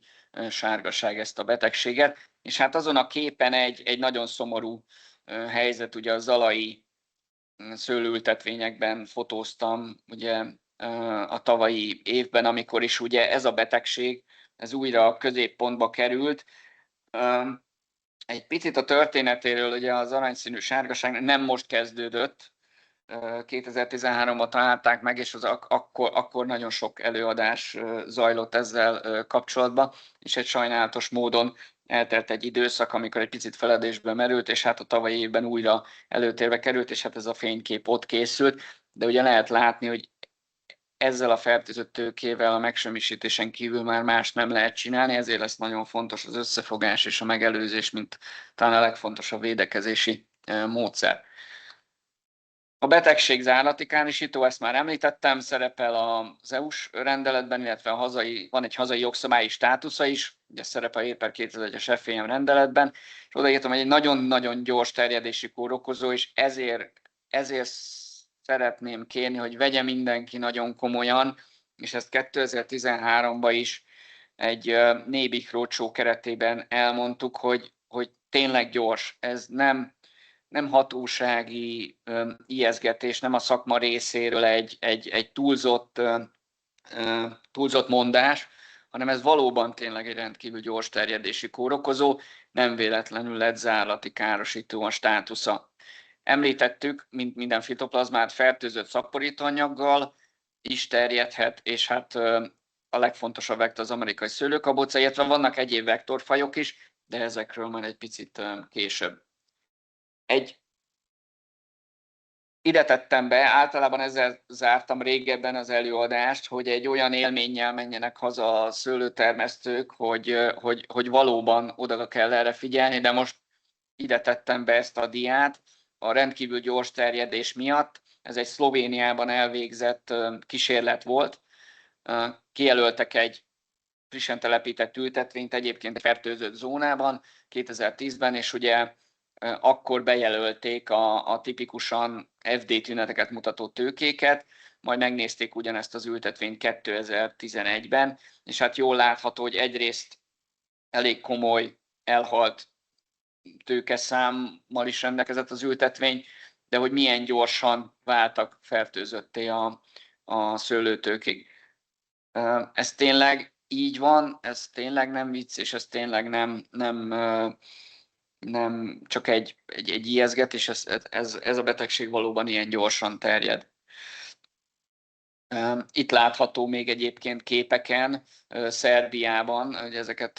sárgaság ezt a betegséget. És hát azon a képen egy nagyon szomorú helyzet, ugye a zalai szőlőültetvényekben fotóztam ugye a tavalyi évben, amikor is ugye ez a betegség, ez újra a középpontba került. Egy picit a történetéről, ugye az aranyszínű sárgaság nem most kezdődött, 2013-ban találták meg, és akkor nagyon sok előadás zajlott ezzel kapcsolatban, és egy sajnálatos módon eltelt egy időszak, amikor egy picit feledésbe merült, és hát a tavalyi évben újra előtérbe került, és hát ez a fénykép ott készült, de ugye lehet látni, hogy ezzel a fertőzött tőkével a megsemmisítésen kívül már más nem lehet csinálni, ezért lesz nagyon fontos az összefogás és a megelőzés, mint talán a legfontosabb védekezési módszer. A betegség zárlati károsító, ezt már említettem, szerepel az EU-s rendeletben, illetve van egy hazai jogszabályi státusza is, ugye szerepel éppen 2001-es FEM rendeletben, és odaírtam, hogy egy nagyon-nagyon gyors terjedési kórokozó, és ezért szeretném kérni, hogy vegye mindenki nagyon komolyan, és ezt 2013-ban is egy NÉBIK roadshow keretében elmondtuk, hogy tényleg gyors, ez nem hatósági ijesztgetés, nem a szakma részéről egy túlzott mondás, hanem ez valóban tényleg egy rendkívül gyors terjedési kórokozó, nem véletlenül lett zárlati károsító a státusza. Említettük, mint minden fitoplazmát, fertőzött szaporítóanyaggal is terjedhet, és hát a legfontosabb vektor az amerikai szőlőkaboca, illetve vannak egyéb vektorfajok is, de ezekről már egy picit később. Ide tettem be, általában ezzel zártam régebben az előadást, hogy egy olyan élménnyel menjenek haza a szőlőtermesztők, hogy valóban oda kell erre figyelni, de most ide tettem be ezt a diát a rendkívül gyors terjedés miatt. Ez egy Szlovéniában elvégzett kísérlet volt. Kijelöltek egy frissen telepített ültetvényt, egyébként egy fertőzött zónában 2010-ben, és ugye akkor bejelölték a tipikusan FD tüneteket mutató tőkéket, majd megnézték ugyanezt az ültetvényt 2011-ben, és hát jól látható, hogy egyrészt elég komoly elhalt tőkeszámmal is rendelkezett az ültetvény, de hogy milyen gyorsan váltak fertőzötté a szőlőtőkék. Ez tényleg így van, ez tényleg nem vicc, és ez tényleg nem csak egy ijesztgetés, ez a betegség valóban ilyen gyorsan terjed. Itt látható még egyébként képeken Szerbiában, hogy ezeket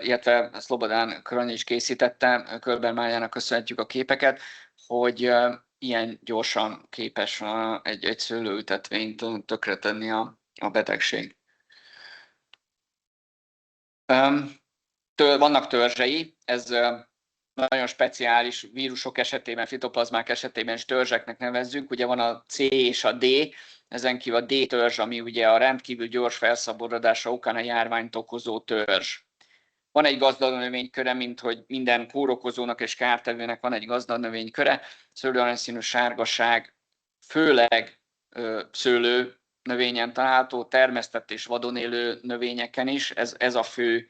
illetve Szlobodán Krony is készítette, Körbermájának köszönhetjük a képeket, hogy ilyen gyorsan képes egy szőlőültetvényt tönkretenni a betegség. Vannak törzsei, ez nagyon speciális vírusok esetében, fitoplazmák esetében is törzseknek nevezzük. Ugye van a C és a D, ezen kívül a D törzs, ami ugye a rendkívül gyors felszaborodása okán a járványt okozó törzs. Van egy gazdanövényköre, mint hogy minden kórokozónak és kártevőnek van egy gazdanövényköre. Szőlőaranyszínű sárgaság, főleg szőlő növényen található, termesztett és vadon élő növényeken is, ez a fő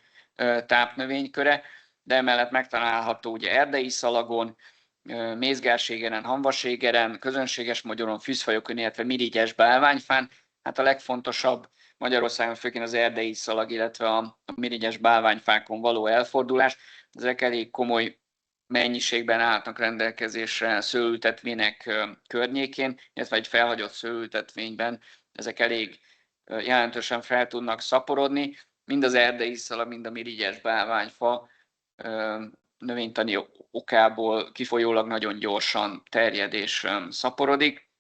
tápnövényköre, de emellett megtalálható ugye erdei szalagon, mézgárségeren, hamvaségeren, közönséges mogyoron, fűzfajokon, illetve mirigyes bálványfán. Hát a legfontosabb Magyarországon főként az erdei szalag, illetve a mirigyes bálványfákon való elfordulás. Ezek elég komoly mennyiségben állnak rendelkezésre szőlőültetvények környékén, illetve egy felhagyott szőlőültetvényben ezek elég jelentősen fel tudnak szaporodni. Mind az erdei szalag, mind a mirigyes bálványfa növénytani okából kifolyólag nagyon gyorsan terjed és szaporodik.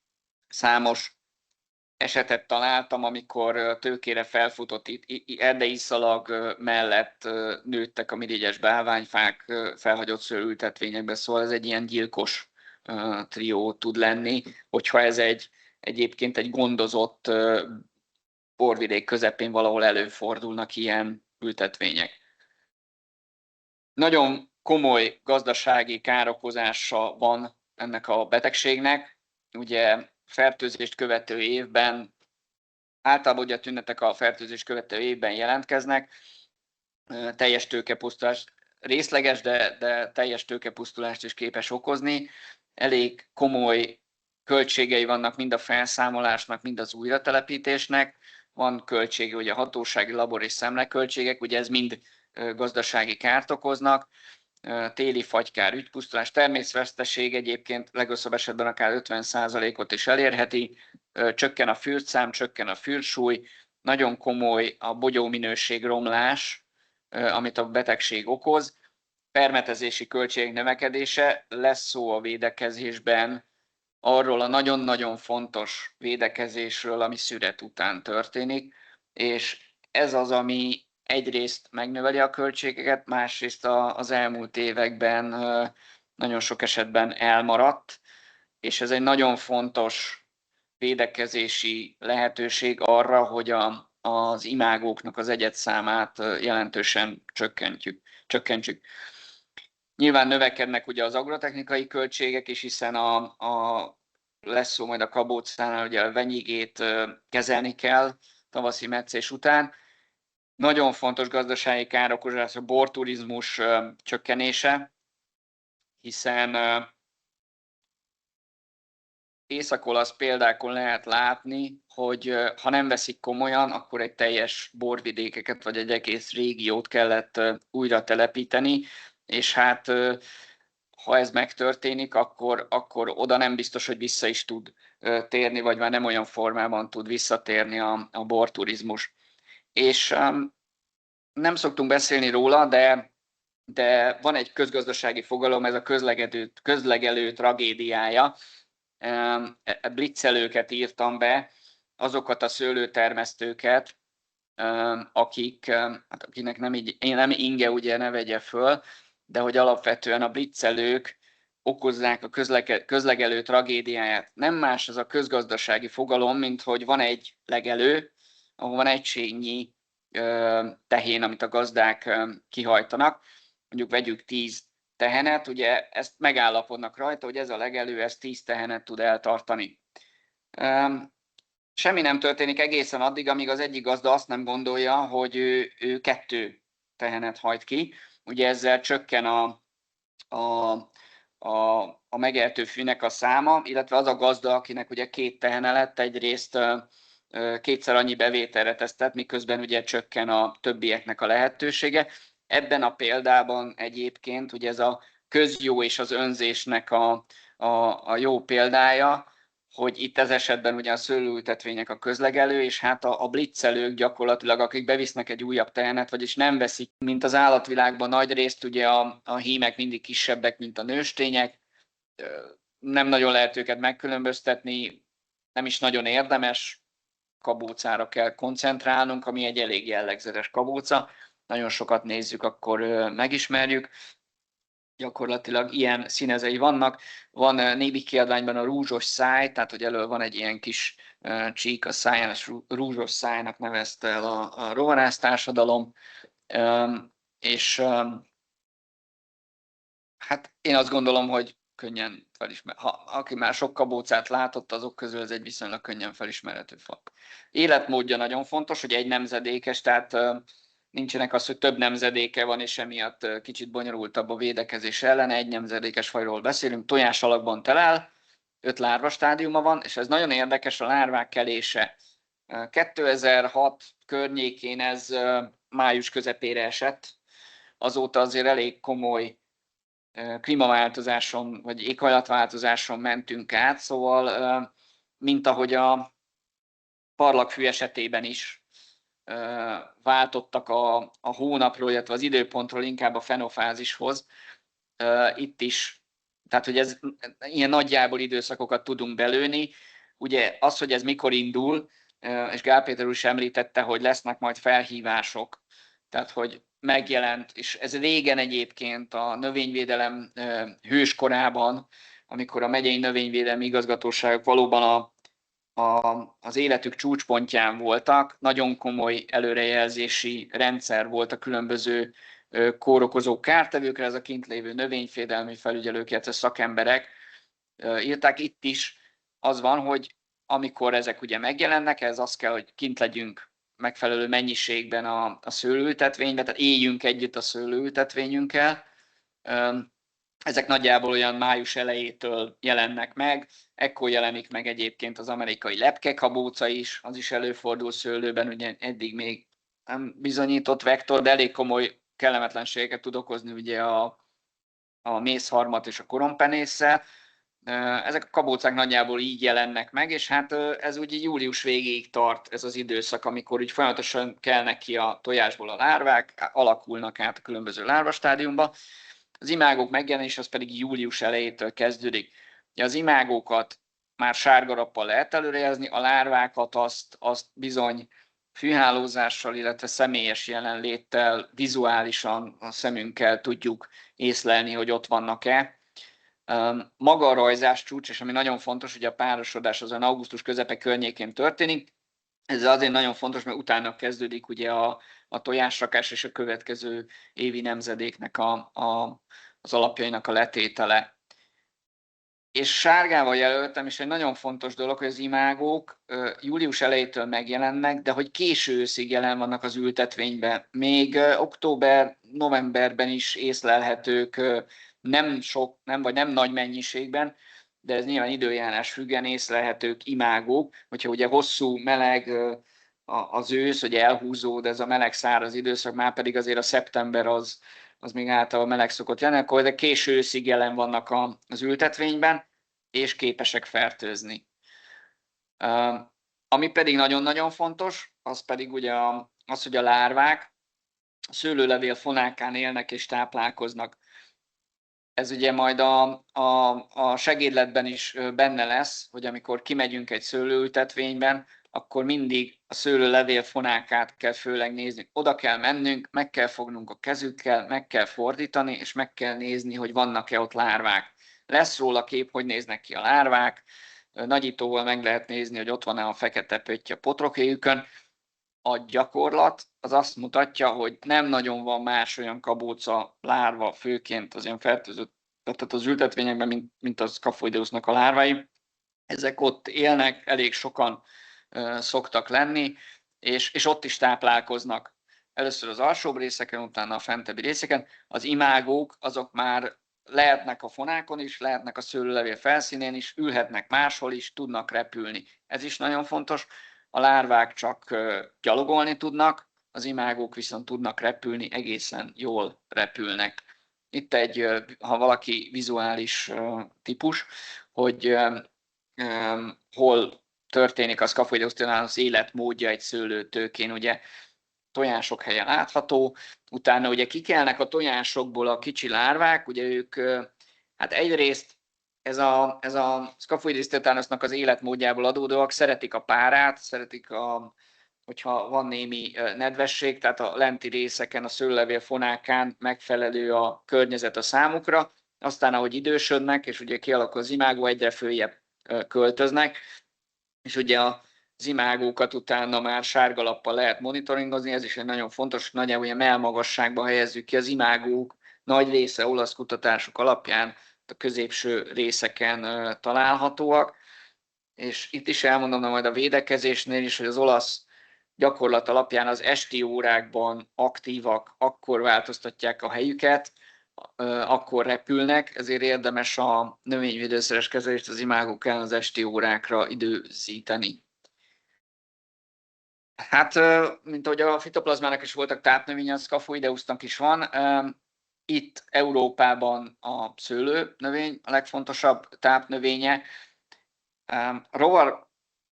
Számos esetet találtam, amikor tőkére felfutott erdei szalag mellett nőttek a mirigyes bálványfák felhagyott szőlőültetvényekbe, szóval ez egy ilyen gyilkos trió tud lenni, hogyha ez egyébként egy gondozott borvidék közepén valahol előfordulnak ilyen ültetvények. Nagyon komoly gazdasági károkozása van ennek a betegségnek. Ugye fertőzést követő évben, általában ugye a tünetek a fertőzést követő évben jelentkeznek, teljes tőkepusztulást, részleges, de teljes tőkepusztulást is képes okozni. Elég komoly költségei vannak mind a felszámolásnak, mind az újratelepítésnek. Van költsége, ugye a hatósági labor és szemleköltségek, ugye ez mind gazdasági kárt okoznak, téli fagykár, ügypusztulás, természetveszteség egyébként legrosszabb esetben akár 50%-ot is elérheti, csökken a fürdszám, csökken a fürdsúly, nagyon komoly a bogyóminőség romlás, amit a betegség okoz, permetezési költségek növekedése, lesz szó a védekezésben arról a nagyon-nagyon fontos védekezésről, ami szüret után történik, és ez az, ami egyrészt megnöveli a költségeket, másrészt az elmúlt években nagyon sok esetben elmaradt, és ez egy nagyon fontos védekezési lehetőség arra, hogy az imágóknak az egyedszámát jelentősen csökkentsük. Nyilván növekednek ugye az agrotechnikai költségek is, hiszen lesz szó majd a kabócánál, ugye a venyigét kezelni kell tavaszi metszés után. Nagyon fontos gazdasági károkozás a borturizmus csökkenése, hiszen észak-olasz példákon lehet látni, hogy ha nem veszik komolyan, akkor egy teljes borvidékeket vagy egy egész régiót kellett újra telepíteni, és hát ha ez megtörténik, akkor oda nem biztos, hogy vissza is tud térni, vagy már nem olyan formában tud visszatérni a borturizmus. És nem szoktunk beszélni róla, de van egy közgazdasági fogalom, ez a közlegelő tragédiája. Blitzelőket írtam be, azokat a szőlőtermesztőket, akinek nem inge ugye ne vegye föl, de hogy alapvetően a blitzelők okozzák a közlegelő tragédiáját. Nem más ez a közgazdasági fogalom, mint hogy van egy legelő, ahol van egységnyi tehén, amit a gazdák kihajtanak, mondjuk vegyük 10 tehenet, ugye ezt megállapodnak rajta, hogy ez a legelő, ez 10 tehenet tud eltartani. Semmi nem történik egészen addig, amíg az egyik gazda azt nem gondolja, hogy ő 2 tehenet hajt ki. Ugye ezzel csökken a megehető fűnek a száma, illetve az a gazda, akinek ugye 2 tehene lett, egyrészt kétszer annyi bevételre tesztett, miközben ugye csökken a többieknek a lehetősége. Ebben a példában egyébként ugye ez a közjó és az önzésnek a jó példája, hogy itt ez esetben ugye a szőlőültetvények a közlegelő, és hát a blitzelők gyakorlatilag, akik bevisznek egy újabb tehenet, vagyis nem veszik, mint az állatvilágban nagy részt, ugye a hímek mindig kisebbek, mint a nőstények, nem nagyon lehet őket megkülönböztetni, nem is nagyon érdemes, kabócára kell koncentrálnunk, ami egy elég jellegzetes kabóca. Nagyon sokat nézzük, akkor megismerjük. Gyakorlatilag ilyen színezei vannak. Van nébi kiadványban a rúzsos száj, tehát hogy elől van egy ilyen kis csík a száján, és rúzsos szájnak nevezte el a rovarász társadalom. És hát én azt gondolom, hogy könnyen aki már sok kabócát látott, azok közül ez egy viszonylag könnyen felismerhető faj. Életmódja nagyon fontos, hogy egy nemzedékes, tehát nincsenek az, hogy több nemzedéke van, és emiatt kicsit bonyolultabb a védekezés ellen. Egy nemzedékes fajról beszélünk, tojás alakban telel, 5 lárva stádiuma van, és ez nagyon érdekes, a lárvák kelése. 2006 környékén ez május közepére esett, azóta azért elég komoly klímaváltozáson vagy éghajlatváltozáson mentünk át, szóval mint ahogy a parlagfű esetében is váltottak a hónapról, illetve az időpontról inkább a fenofázishoz, itt is, tehát hogy ez ilyen nagyjából időszakokat tudunk belőni. Ugye az, hogy ez mikor indul, és Gál Péter úr is említette, hogy lesznek majd felhívások, tehát hogy megjelent, és ez régen egyébként a növényvédelem hőskorában, amikor a megyei növényvédelmi igazgatóságok valóban az életük csúcspontján voltak, nagyon komoly előrejelzési rendszer volt a különböző kórokozó kártevőkre, ez a kint lévő növényvédelmi felügyelők, illetve szakemberek írták. Itt is az van, hogy amikor ezek ugye megjelennek, ez az kell, hogy kint legyünk megfelelő mennyiségben a szőlőültetvényben, tehát éljünk együtt a szőlőültetvényünkkel. Ezek nagyjából olyan május elejétől jelennek meg, ekkor jelenik meg egyébként az amerikai lepkekabóca is, az is előfordul szőlőben, ugye eddig még nem bizonyított vektor, de elég komoly kellemetlenségeket tud okozni ugye a mészharmat és a korompenésszel. Ezek a kabócák nagyjából így jelennek meg, és hát ez ugye július végéig tart ez az időszak, amikor úgy folyamatosan kelnek ki a tojásból a lárvák, alakulnak át a különböző lárvastádiumba. Az imágók megjelenése az pedig július elejétől kezdődik. Az imágókat már sárgarappal lehet előrejelzni, a lárvákat azt bizony fűhálózással, illetve személyes jelenléttel, vizuálisan a szemünkkel tudjuk észlelni, hogy ott vannak-e. Maga a rajzás csúcs, és ami nagyon fontos, hogy a párosodás azon augusztus közepe környékén történik. Ez azért nagyon fontos, mert utána kezdődik ugye a tojásrakás és a következő évi nemzedéknek az alapjainak a letétele. És sárgával jelöltem, és egy nagyon fontos dolog, hogy az imágók július elejétől megjelennek, de hogy késő őszig jelen vannak az ültetvényben. Még október, novemberben is észlelhetők, nem nagy mennyiségben, de ez nyilván időjárás függően észlelhetők imágók, hogyha ugye hosszú, meleg az ősz, hogy elhúzód ez a meleg száraz időszak, már pedig azért a szeptember az még általában meleg szokott lenni, akkor de késő őszig jelen vannak az ültetvényben, és képesek fertőzni. Ami pedig nagyon-nagyon fontos, az pedig ugye az, hogy a lárvák a szőlőlevél fonákán élnek és táplálkoznak. Ez ugye majd a segédletben is benne lesz, hogy amikor kimegyünk egy szőlőültetvényben, akkor mindig a szőlőlevél fonákát kell főleg nézni. Oda kell mennünk, meg kell fognunk a kezükkel, meg kell fordítani, és meg kell nézni, hogy vannak-e ott lárvák. Lesz róla kép, hogy néznek ki a lárvák, nagyítóval meg lehet nézni, hogy ott van-e a fekete pötty a potrokéjükön. A gyakorlat az azt mutatja, hogy nem nagyon van más olyan kabóca lárva, főként az ilyen fertőzött, tehát az ültetvényekben, mint a Scaphoideusnak a lárvái. Ezek ott élnek, elég sokan szoktak lenni, és ott is táplálkoznak. Először az alsóbb részeken, utána a fentebbi részeken. Az imágók azok már lehetnek a fonákon is, lehetnek a szőlőlevél felszínén is, ülhetnek máshol is, tudnak repülni. Ez is nagyon fontos. A lárvák csak gyalogolni tudnak, az imágók viszont tudnak repülni, egészen jól repülnek. Itt ha valaki vizuális típus, hogy hol történik a Scaphoideus az életmódja egy szőlőtőkén, ugye tojások helye látható, utána ugye kikelnek a tojásokból a kicsi lárvák, ugye ők, hát egyrészt ez a Scaphoideus tetanusnak az életmódjából adódóak, szeretik a párát, szeretik hogyha van némi nedvesség, tehát a lenti részeken, a szőlőlevél fonákán megfelelő a környezet a számukra, aztán ahogy idősödnek, és ugye kialakul az imágó, egyre följebb költöznek, és ugye az imágókat utána már sárgalappal lehet monitoringozni, ez is egy nagyon fontos, nagyjából ilyen mellmagasságba helyezzük ki az imágók, nagy része olasz kutatások alapján a középső részeken találhatóak, és itt is elmondom majd a védekezésnél is, hogy az olasz gyakorlat alapján az esti órákban aktívak, akkor változtatják a helyüket, akkor repülnek, ezért érdemes a növényvédőszeres kezelést az imágók ellen az esti órákra időzíteni. Hát, mint ahogy a fitoplazmának is voltak tápnövénye, a Scaphoideusnak is van. Itt Európában a szőlőnövény a legfontosabb tápnövénye.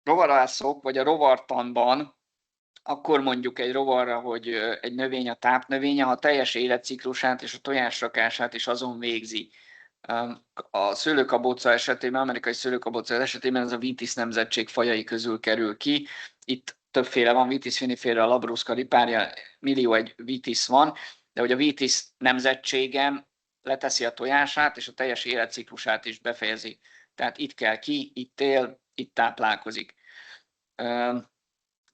Rovarászok, vagy a rovartanban akkor mondjuk egy rovarra, hogy egy növény a tápnövénye, ha a teljes életciklusát és a tojásrakását is azon végzi. A szőlőkabóca esetében, amerikai szőlőkabóca esetében ez a Vitis nemzetség fajai közül kerül ki. Itt többféle van, Vitis vinifera, a Labrusca ripária, millió egy Vitis van, de hogy a Vitis nemzetségen leteszi a tojását, és a teljes életciklusát is befejezi. Tehát itt kell ki, itt él, itt táplálkozik.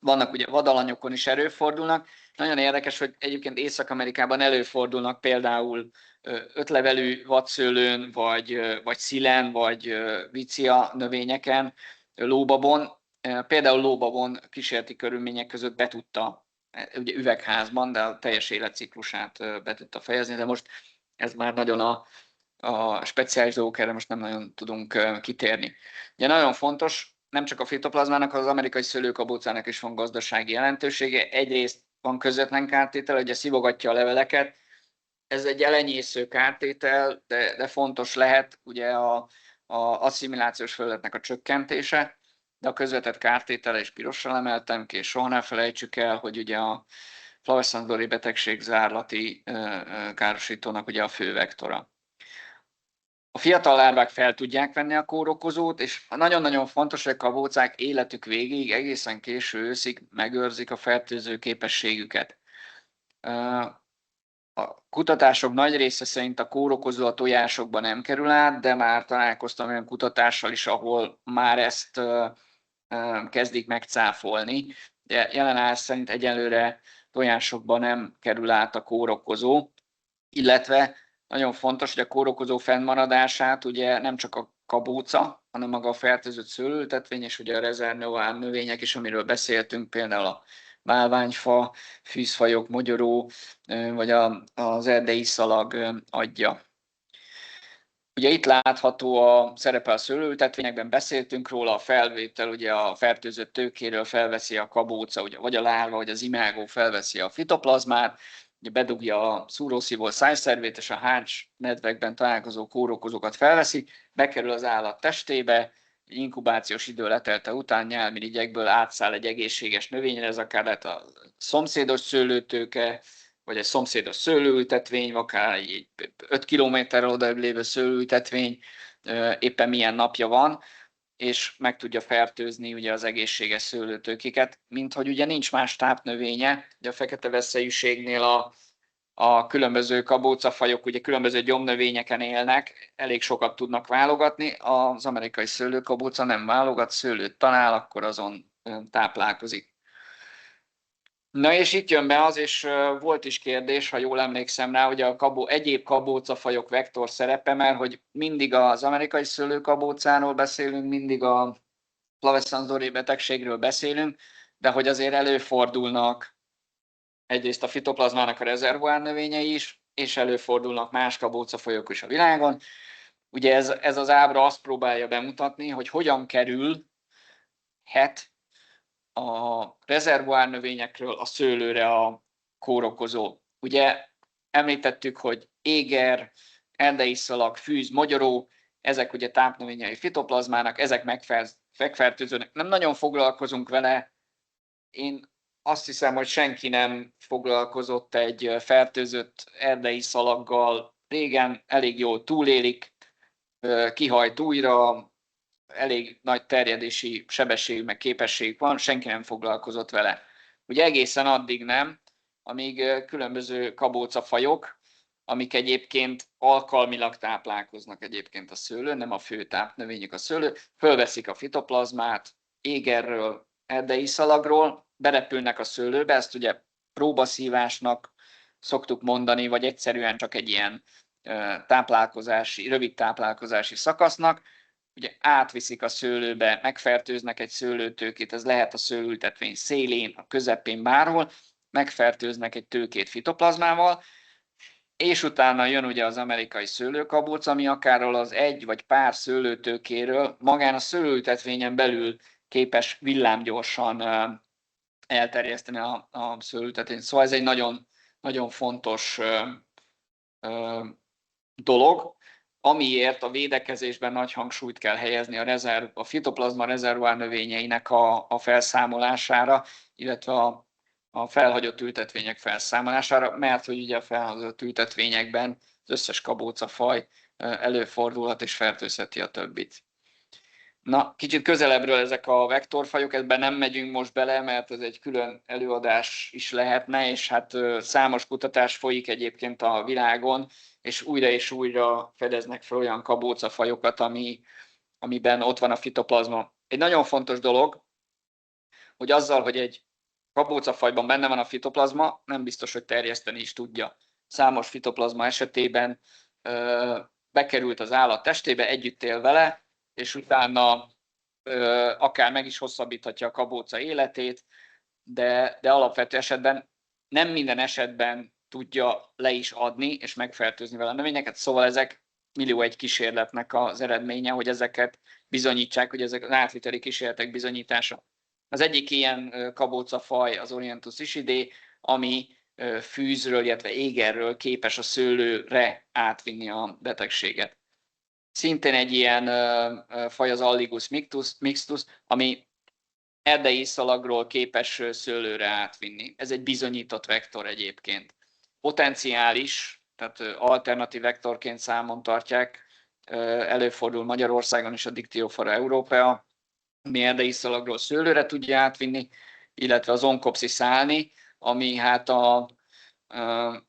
Vannak ugye vadalanyokon is előfordulnak. Nagyon érdekes, hogy egyébként Észak-Amerikában előfordulnak például ötlevelű vadszőlőn, vagy szilen, vagy vicia növényeken, lóbabon. Például lóbabon kísérleti körülmények között be tudta, ugye üvegházban, de a teljes életciklusát be tudta fejezni, de most ez már nagyon a speciális dolgok, erre most nem nagyon tudunk kitérni. Ugye nagyon fontos, nem csak a fitoplazmának, az amerikai szőlőkabócának is van gazdasági jelentősége. Egyrészt van közvetlen kártétel, ugye szivogatja a leveleket. Ez egy elenyésző kártétel, de fontos lehet ugye a asszimilációs felületnek a csökkentése, de a közvetett kártétele is pirossal emeltem ki, és soha ne felejtsük el, hogy ugye a Flavescens-Dori betegség zárlati károsítónak ugye a fő vektora. A fiatal lárvák fel tudják venni a kórokozót, és nagyon-nagyon fontos, hogy a kabócák életük végéig, egészen késő őszig megőrzik a fertőző képességüket. A kutatások nagy része szerint a kórokozó a tojásokban nem kerül át, de már találkoztam olyan kutatással is, ahol már ezt kezdik megcáfolni. De jelen áll szerint egyelőre tojásokban nem kerül át a kórokozó, illetve nagyon fontos, hogy a kórokozó fennmaradását ugye nem csak a kabóca, hanem maga a fertőzött szőlőültetvény, és ugye a rezervoár növények is, amiről beszéltünk, például a bálványfa, fűzfajok, mogyoró, vagy az erdei szalag adja. Ugye itt látható a szerepe a szőlőültetvényekben, beszéltünk róla, a felvétel, ugye a fertőzött tőkéről felveszi a kabóca, ugye, vagy a lárva, vagy az imágó felveszi a fitoplazmát, ugye bedugja a szúrószívó szájszervét, és a hárs nedvekben találkozó kórokozókat felveszi, bekerül az állat testébe, egy inkubációs idő letelte után nyálmirigykből átszáll egy egészséges növényre, ez akár lehet a szomszédos szőlőtőke, vagy egy szomszédos szőlőültetvény, akár egy 5 kilométerrel odajebb lévő szőlőültetvény, éppen milyen napja van, és meg tudja fertőzni ugye az egészséges szőlőtőkéket, mint hogy ugye nincs más tápnövénye, ugye a fekete veszélyűségnél a különböző kabócafajok ugye különböző gyomnövényeken élnek, elég sokat tudnak válogatni, az amerikai szőlőkabóca nem válogat, szőlőt talál, akkor azon táplálkozik. Na és itt jön be az, és volt is kérdés, ha jól emlékszem rá, hogy egyéb kabócafajok vektor szerepe, mert hogy mindig az amerikai szőlőkabócáról beszélünk, mindig a Flavescens-Doré betegségről beszélünk, de hogy azért előfordulnak egyrészt a fitoplazmának a rezervoár növényei is, és előfordulnak más kabócafajok is a világon. Ugye ez az ábra azt próbálja bemutatni, hogy hogyan kerülhet a rezervoár növényekről a szőlőre a kórokozó. Ugye említettük, hogy éger, erdei szalag, fűz, mogyoró, ezek ugye tápnövényei fitoplazmának, ezek megfertőzőnek. Nem nagyon foglalkozunk vele. Én azt hiszem, hogy senki nem foglalkozott egy fertőzött erdei szalaggal. Régen elég jól túlélik, kihajt újra, elég nagy terjedési sebesség, meg képesség van, senki nem foglalkozott vele. Ugye egészen addig nem, amíg különböző kabócafajok, amik egyébként alkalmilag táplálkoznak egyébként a szőlőn, nem a fő tápnövényük a szőlő, fölveszik a fitoplazmát égerről, erdei szalagról, berepülnek a szőlőbe, ezt ugye próbaszívásnak szoktuk mondani, vagy egyszerűen csak egy ilyen rövid táplálkozási szakasznak, ugye átviszik a szőlőbe, megfertőznek egy szőlőtőkét, ez lehet a szőlőültetvény szélén, a közepén, bárhol, megfertőznek egy tőkét fitoplazmával, és utána jön ugye az amerikai szőlőkabóc, ami akár az egy vagy pár szőlőtőkéről magán a szőlőültetvényen belül képes villámgyorsan elterjeszteni a szőlőültetvényt. Szóval ez egy nagyon, nagyon fontos dolog, amiért a védekezésben nagy hangsúlyt kell helyezni a fitoplazma rezervoár növényeinek a felszámolására, illetve a felhagyott ültetvények felszámolására, mert hogy ugye a felhagyott ültetvényekben az összes kabócafaj előfordulhat és fertőzheti a többit. Na, kicsit közelebbről ezek a vektorfajok, ebben nem megyünk most bele, mert ez egy külön előadás is lehetne, és hát számos kutatás folyik egyébként a világon, és újra fedeznek fel olyan kabócafajokat, amiben ott van a fitoplazma. Egy nagyon fontos dolog, hogy azzal, hogy egy kabócafajban benne van a fitoplazma, nem biztos, hogy terjeszteni is tudja. Számos fitoplazma esetében bekerült az állat testébe, együtt él vele, és utána akár meg is hosszabbíthatja a kabóca életét, de alapvető esetben nem minden esetben tudja le is adni és megfertőzni vele a növényeket, szóval ezek millió egy kísérletnek az eredménye, hogy ezeket bizonyítsák, hogy ezek az átviteli kísérletek bizonyítása. Az egyik ilyen kabócafaj az Orientus isidé, ami fűzről, illetve égerről képes a szőlőre átvinni a betegséget. Szintén egy ilyen faj az Alligus mixtus, ami erdei szalagról képes szőlőre átvinni. Ez egy bizonyított vektor egyébként. Potenciális, tehát alternatív vektorként számon tartják, előfordul Magyarországon is a Dictyofora europea, ami erdei szalagról szőlőre tudja átvinni, illetve az Oncopsis alni, ami hát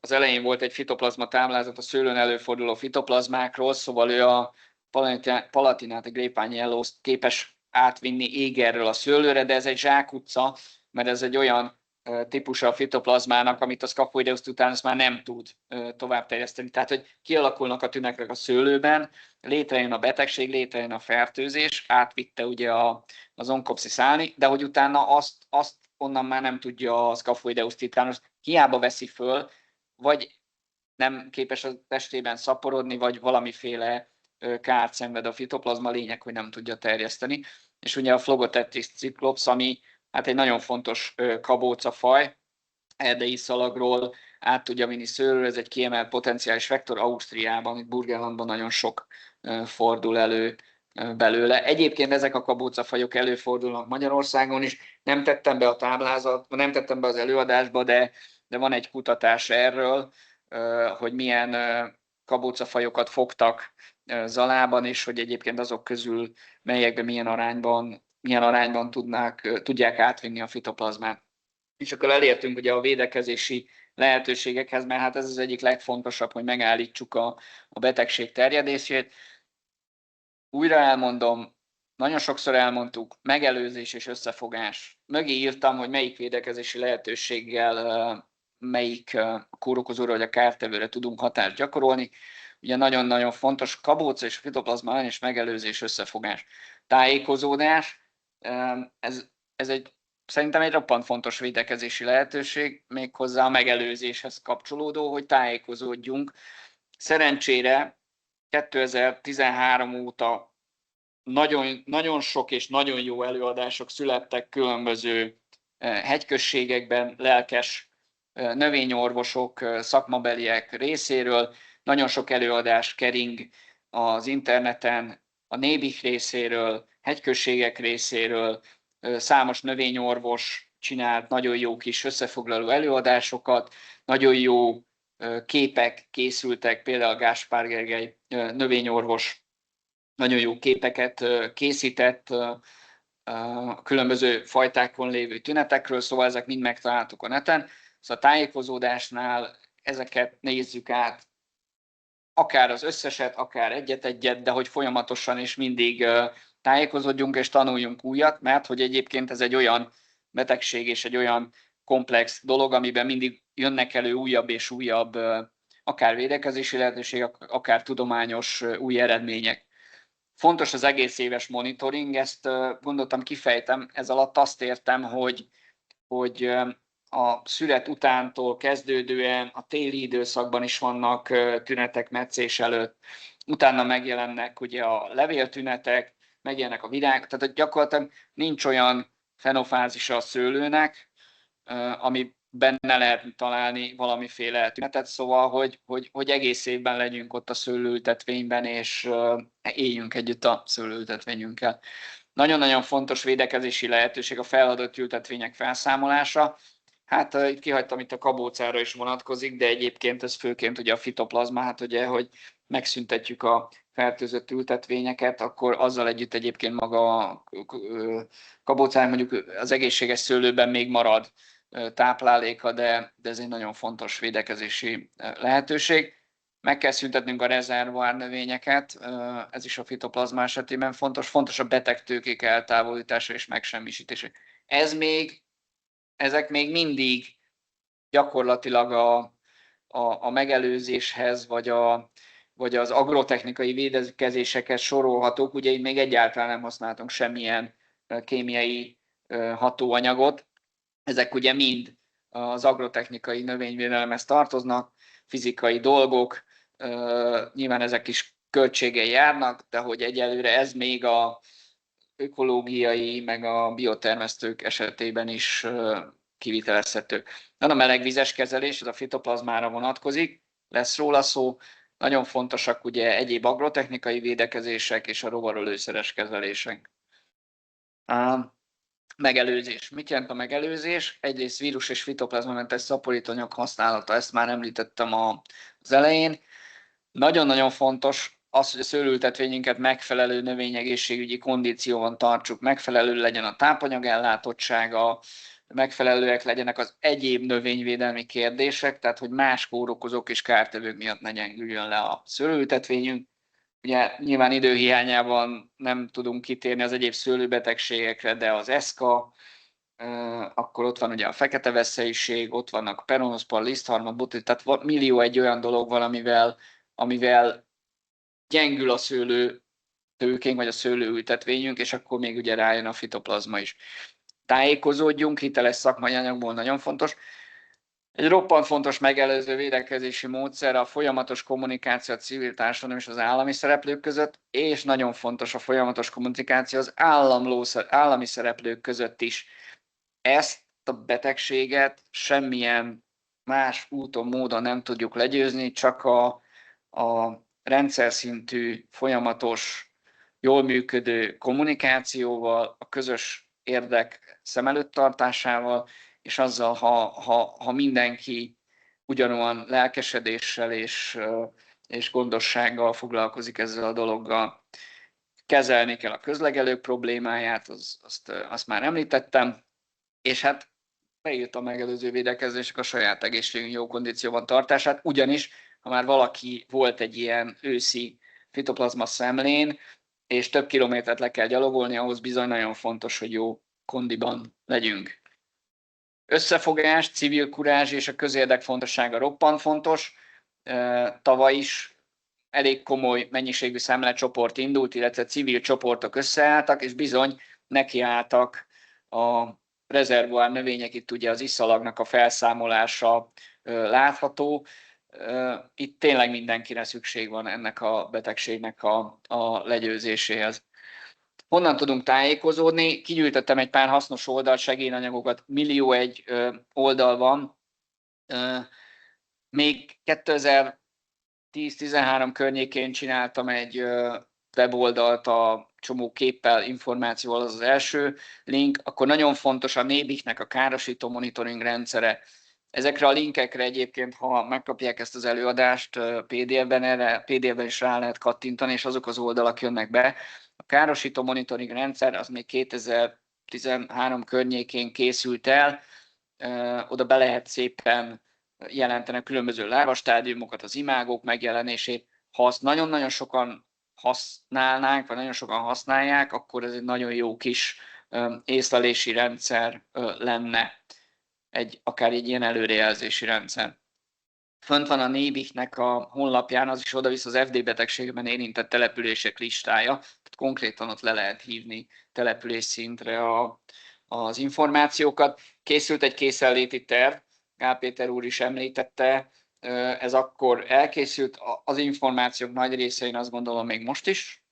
Az elején volt egy fitoplazma táblázat a szőlőn előforduló fitoplazmákról, szóval ő a Palatinát, a Grapevine Yellow-t képes átvinni égerről a szőlőre, de ez egy zsákutca, mert ez egy olyan típusa a fitoplazmának, amit a Scaphoideus tutanus már nem tud továbbterjeszteni. Tehát, hogy kialakulnak a tünetek a szőlőben, létrejön a betegség, létrejön a fertőzés, átvitte ugye az Onchopsis thani, de hogy utána azt onnan már nem tudja a Scaphoideus tutanus, hiába veszi föl, vagy nem képes a testében szaporodni, vagy valamiféle kárt szenved a fitoplazma, lényeg, hogy nem tudja terjeszteni. És ugye a Phlogotetrix cyclops, ami hát egy nagyon fontos kabócafaj, erdei szalagról át tudja vinni szőlőre, ez egy kiemelt potenciális vektor Ausztriában, itt Burgenlandban nagyon sok fordul elő belőle. Egyébként ezek a kabócafajok előfordulnak Magyarországon is, nem tettem be a táblázat, nem tettem be az előadásba, de van egy kutatás erről, hogy milyen kabócafajokat fogtak Zalában, és hogy egyébként azok közül melyekben milyen arányban tudják átvinni a fitoplazmát. És akkor elértünk ugye a védekezési lehetőségekhez, mert hát ez az egyik legfontosabb, hogy megállítsuk a betegség terjedését. Újra elmondom, nagyon sokszor elmondtuk, megelőzés és összefogás. Mögé írtam, hogy melyik védekezési lehetőséggel melyik kórokozóra vagy a kártevőre tudunk hatást gyakorolni. Ugye nagyon-nagyon fontos kabóca és fitoplazma ellenes megelőzés, összefogás. Tájékozódás, ez szerintem egy roppant fontos védekezési lehetőség, méghozzá a megelőzéshez kapcsolódó, hogy tájékozódjunk. Szerencsére 2013 óta nagyon sok és nagyon jó előadások születtek különböző hegyközségekben, lelkes növényorvosok, szakmabeliek részéről. Nagyon sok előadás kering az interneten, a Nébih részéről, hegyközségek részéről, számos növényorvos csinált nagyon jó kis összefoglaló előadásokat, nagyon jó képek készültek, például Gáspár Gergely növényorvos nagyon jó képeket készített a különböző fajtákon lévő tünetekről, szóval ezek mind megtaláltuk a neten. Szóval a tájékozódásnál ezeket nézzük át, akár az összeset, akár egyet-egyet, de hogy folyamatosan és mindig tájékozódjunk és tanuljunk újat, mert hogy egyébként ez egy olyan betegség és egy olyan komplex dolog, amiben mindig jönnek elő újabb és újabb akár védekezési lehetőségek, akár tudományos új eredmények. Fontos az egész éves monitoring, ezt gondoltam kifejtem, ez alatt azt értem, hogy a szület utántól kezdődően a téli időszakban is vannak tünetek metszés előtt, utána megjelennek ugye a levéltünetek, megjelennek a virág, tehát gyakorlatilag nincs olyan fenofázisa a szőlőnek, ami benne lehet találni valamiféle tünetet, szóval, hogy egész évben legyünk ott a szőlőültetvényben, és éljünk együtt a szőlőültetvényünkkel. Nagyon-nagyon fontos védekezési lehetőség a felhadott ültetvények felszámolása. Hát itt kihagytam, itt a kabócára is vonatkozik, de egyébként ez főként ugye a fitoplazma, hát ugye, hogy megszüntetjük a fertőzött ültetvényeket, akkor azzal együtt egyébként maga a kabócának mondjuk az egészséges szőlőben még marad tápláléka, de ez egy nagyon fontos védekezési lehetőség. Meg kell szüntetnünk a rezervoár növényeket, ez is a fitoplazma esetében fontos. Fontos a betegtőkék eltávolítása és megsemmisítése. Ezek még mindig gyakorlatilag a megelőzéshez, vagy az agrotechnikai védekezésekhez sorolhatók. Ugye itt még egyáltalán nem használtunk semmilyen kémiai hatóanyagot. Ezek ugye mind az agrotechnikai növényvédelemhez tartoznak, fizikai dolgok, nyilván ezek is költséggel járnak, de hogy egyelőre ez még a ökológiai, meg a biotermesztők esetében is kivitelezhető. A melegvizes kezelés, ez a fitoplazmára vonatkozik, lesz róla szó. Nagyon fontosak ugye egyéb agrotechnikai védekezések és a rovarölőszeres kezelések. Megelőzés. Mit jelent a megelőzés? Egyrészt vírus és fitoplazmamentes szaporítóanyag használata, ezt már említettem az elején. Nagyon-nagyon fontos az, hogy a szőlőültetvényünket megfelelő növényegészségügyi kondícióban tartsuk, megfelelő legyen a tápanyagellátottsága, megfelelőek legyenek az egyéb növényvédelmi kérdések, tehát hogy más kórokozók és kártevők miatt ne gyengüljön le a szőlőültetvényünk. Ugye nyilván időhiányában nem tudunk kitérni az egyéb szőlőbetegségekre, de az ESCA, akkor ott van ugye a fekete veszélyiség, ott vannak a peronoszpor, lisztharma, botrytis, tehát millió egy olyan dolog van, amivel gyengül a szőlőtőkénk, vagy a szőlőültetvényünk, és akkor még ugye rájön a fitoplazma is. Tájékozódjunk, hiteles szakmai anyagból nagyon fontos. Egy roppant fontos megelőző védekezési módszer a folyamatos kommunikáció a civil társadalom és az állami szereplők között, és nagyon fontos a folyamatos kommunikáció az állami szereplők között is. Ezt a betegséget semmilyen más úton, módon nem tudjuk legyőzni, csak a rendszer szintű, folyamatos, jól működő kommunikációval, a közös érdek szem előtt tartásával, és azzal, ha mindenki ugyanolyan lelkesedéssel és gondossággal foglalkozik ezzel a dologgal. Kezelni kell a közlegelők problémáját, azt már említettem, és hát beírta a megelőző védekezések a saját egészségünk jó kondícióban tartását, ugyanis ha már valaki volt egy ilyen őszi fitoplazma szemlén, és több kilométert le kell gyalogolni, ahhoz bizony nagyon fontos, hogy jó kondiban legyünk. Összefogás, civil kurázs és a közérdek fontossága roppant fontos. Tavaly is elég komoly mennyiségű szemlecsoport indult, illetve civil csoportok összeálltak, és bizony nekiálltak a rezervoár növények, itt ugye az iszalagnak a felszámolása látható. Itt tényleg mindenkire szükség van ennek a betegségnek a legyőzéséhez. Honnan tudunk tájékozódni? Kigyűjtöttem egy pár hasznos oldalt, segélyanyagokat, millió egy oldal van. Még 2010-13 környékén csináltam egy weboldalt a csomó képpel, információval, az első link, akkor nagyon fontos a NÉBIK-nek a károsító monitoring rendszere. Ezekre a linkekre egyébként, ha megkapják ezt az előadást PDF-ben, erre PDF-ben is rá lehet kattintani, és azok az oldalak jönnek be. A károsító monitoring rendszer az még 2013 környékén készült el, oda be lehet szépen jelenteni a különböző lárvastádiumokat, az imágók megjelenését. Ha azt nagyon-nagyon sokan használnánk, vagy nagyon sokan használják, akkor ez egy nagyon jó kis észlelési rendszer lenne, akár egy ilyen előrejelzési rendszer. Fönt van a NÉBIK-nek a honlapján, az is oda-visz az FD betegségben érintett települések listája, tehát konkrétan ott le lehet hívni település szintre az információkat. Készült egy készenléti terv, Gál Péter úr is említette, ez akkor elkészült, az információk nagy része, én azt gondolom, még most is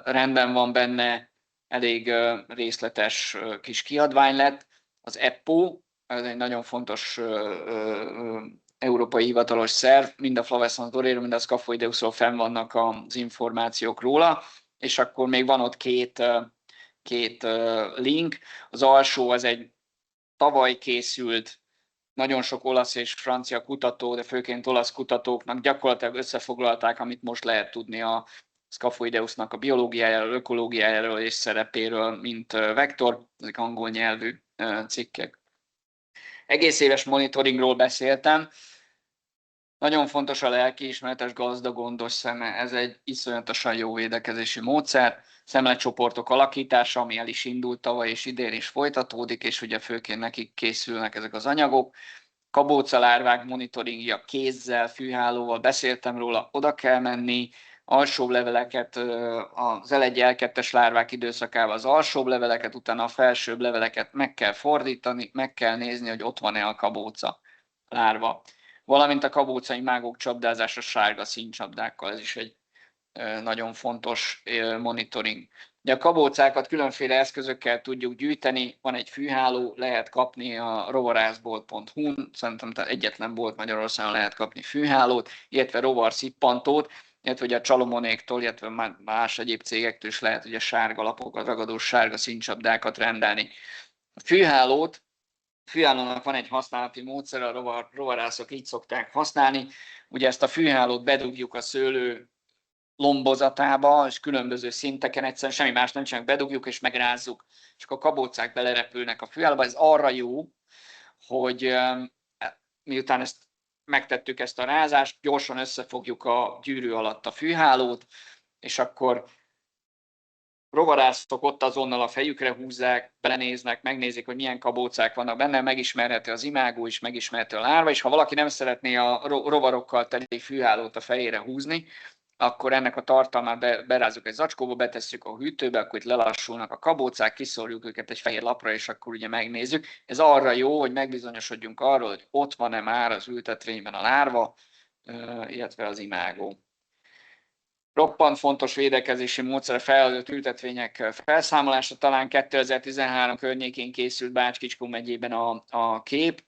rendben van benne, elég részletes kis kiadvány lett. Az EPPO, ez egy nagyon fontos európai hivatalos szerv, mind a Flavescens doréről, mind a Scaphoideusról fenn vannak az információk róla, és akkor még van ott két link. Az alsó az egy tavaly készült, nagyon sok olasz és francia kutató, de főként olasz kutatóknak gyakorlatilag összefoglalták, amit most lehet tudni a Scaphoideusnak a biológiájáról, ökológiájáról és szerepéről, mint vektor, ezek angol nyelvű cikkek. Egész éves monitoringról beszéltem. Nagyon fontos a lelkiismeretes, gazda, gondos szeme. Ez egy iszonyatosan jó védekezési módszer. Szemlecsoportok alakítása, ami el is indult tavaly és idén is folytatódik, és ugye főként nekik készülnek ezek az anyagok. Kabócalárvák monitoringja kézzel, fűhálóval, beszéltem róla, oda kell menni. Alsóbb leveleket, az L1-L2-es lárvák időszakában az alsóbb leveleket, utána a felsőbb leveleket meg kell fordítani, meg kell nézni, hogy ott van-e a kabóca lárva. Valamint a kabóca imágók csapdázása sárga színcsapdákkal, ez is egy nagyon fontos monitoring. De a kabócákat különféle eszközökkel tudjuk gyűjteni, van egy fűháló, lehet kapni a rovarászbolt.hu-n, szerintem egyetlen bolt Magyarországon lehet kapni fűhálót, illetve rovarszippantót, illetve ugye a Csalomonéktól, illetve más egyéb cégektől is lehet ugye sárga lapokat, ragadós sárga színcsapdákat rendelni. A fűhálónak van egy használati módszer, a rovarászok így szokták használni. Ugye ezt a fűhálót bedugjuk a szőlő lombozatába, és különböző szinteken egyszerűen semmi más nem csinálunk, bedugjuk és megrázzuk, és akkor a kabócák belerepülnek a fűhálóba. Ez arra jó, hogy miután megtettük ezt a rázást, gyorsan összefogjuk a gyűrű alatt a fűhálót, és akkor rovarászok ott azonnal a fejükre húzzák, belenéznek, megnézik, hogy milyen kabócák vannak benne, megismerhető az imágó is, megismerhető a lárva, és ha valaki nem szeretné a rovarokkal teli fűhálót a fejére húzni, akkor ennek a tartalmát berázzuk egy zacskóba, betesszük a hűtőbe, akkor itt lelassulnak a kabócák, kiszórjuk őket egy fehér lapra, és akkor ugye megnézzük. Ez arra jó, hogy megbizonyosodjunk arról, hogy ott van-e már az ültetvényben a lárva, illetve az imágó. Roppant fontos védekezési módszer a felhőtt ültetvények felszámolása. Talán 2013 környékén készült Bács-Kicskun megyében a kép.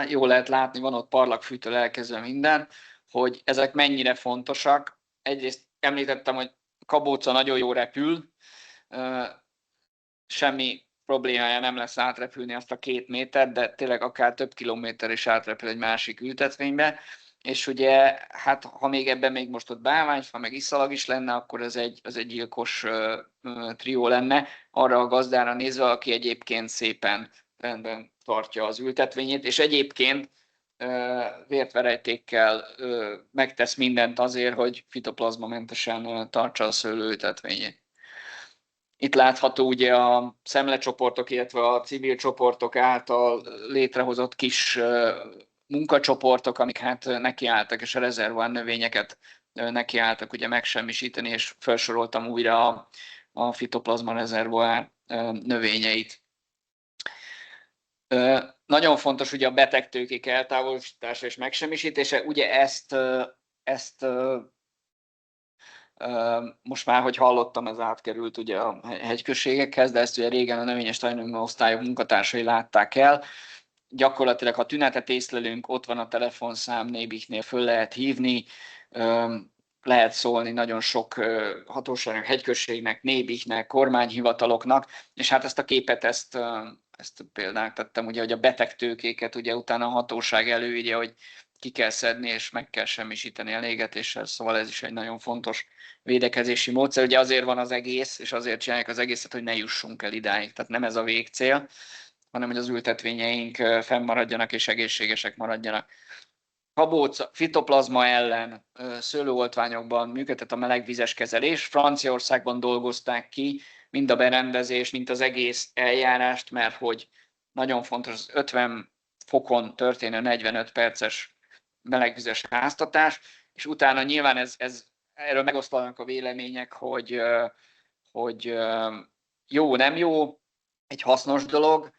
Jól lehet látni, van ott parlagfűtől elkezdve minden, hogy ezek mennyire fontosak. Egyrészt említettem, hogy kabóca nagyon jó repül, semmi problémája nem lesz átrepülni azt a 2 métert, de tényleg akár több kilométer is átrepül egy másik ültetvénybe. És ugye, hát ha még ebben még most ott bálványfa, meg iszalag is lenne, akkor az egy gyilkos trió lenne, arra a gazdára nézve, aki egyébként szépen rendben tartja az ültetvényét, és egyébként vértverejtékkel megtesz mindent azért, hogy fitoplazmamentesen tartsa a szőlőültetvényét. Itt látható ugye a szemlecsoportok, illetve a civil csoportok által létrehozott kis munkacsoportok, amik hát nekiálltak, és a rezervoár növényeket nekiálltak ugye megsemmisíteni, és felsoroltam újra a fitoplazma rezervoár növényeit. Nagyon fontos ugye a betegtőkék eltávolítása és megsemmisítése. Ugye ezt most már, hogy hallottam, ez átkerült ugye a hegyközségekhez, de ezt ugye régen a növényes tanulmányi osztályok munkatársai látták el. Gyakorlatilag, ha tünetet észlelünk, ott van a telefonszám, Nébiknél föl lehet hívni, lehet szólni nagyon sok hatóságnak, hegyközségnek, Nébiknek, kormányhivataloknak, és hát ezt a képet, ezt példát tettem, ugye, hogy a betegtőkéket ugye utána a hatóság előírja, hogy ki kell szedni, és meg kell semmisíteni elégetéssel, szóval ez is egy nagyon fontos védekezési módszer. Ugye azért van az egész, és azért csinálják az egészet, hogy ne jussunk el idáig, tehát nem ez a végcél, hanem hogy az ültetvényeink fennmaradjanak és egészségesek maradjanak. Kabóca, fitoplazma ellen szőlőoltványokban működtet a melegvizes kezelés. Franciaországban dolgozták ki mind a berendezést, mind az egész eljárást, mert hogy nagyon fontos az 50 fokon történő 45 perces melegvizes háztatás, és utána nyilván erről megoszlanak a vélemények, hogy jó, nem jó, egy hasznos dolog,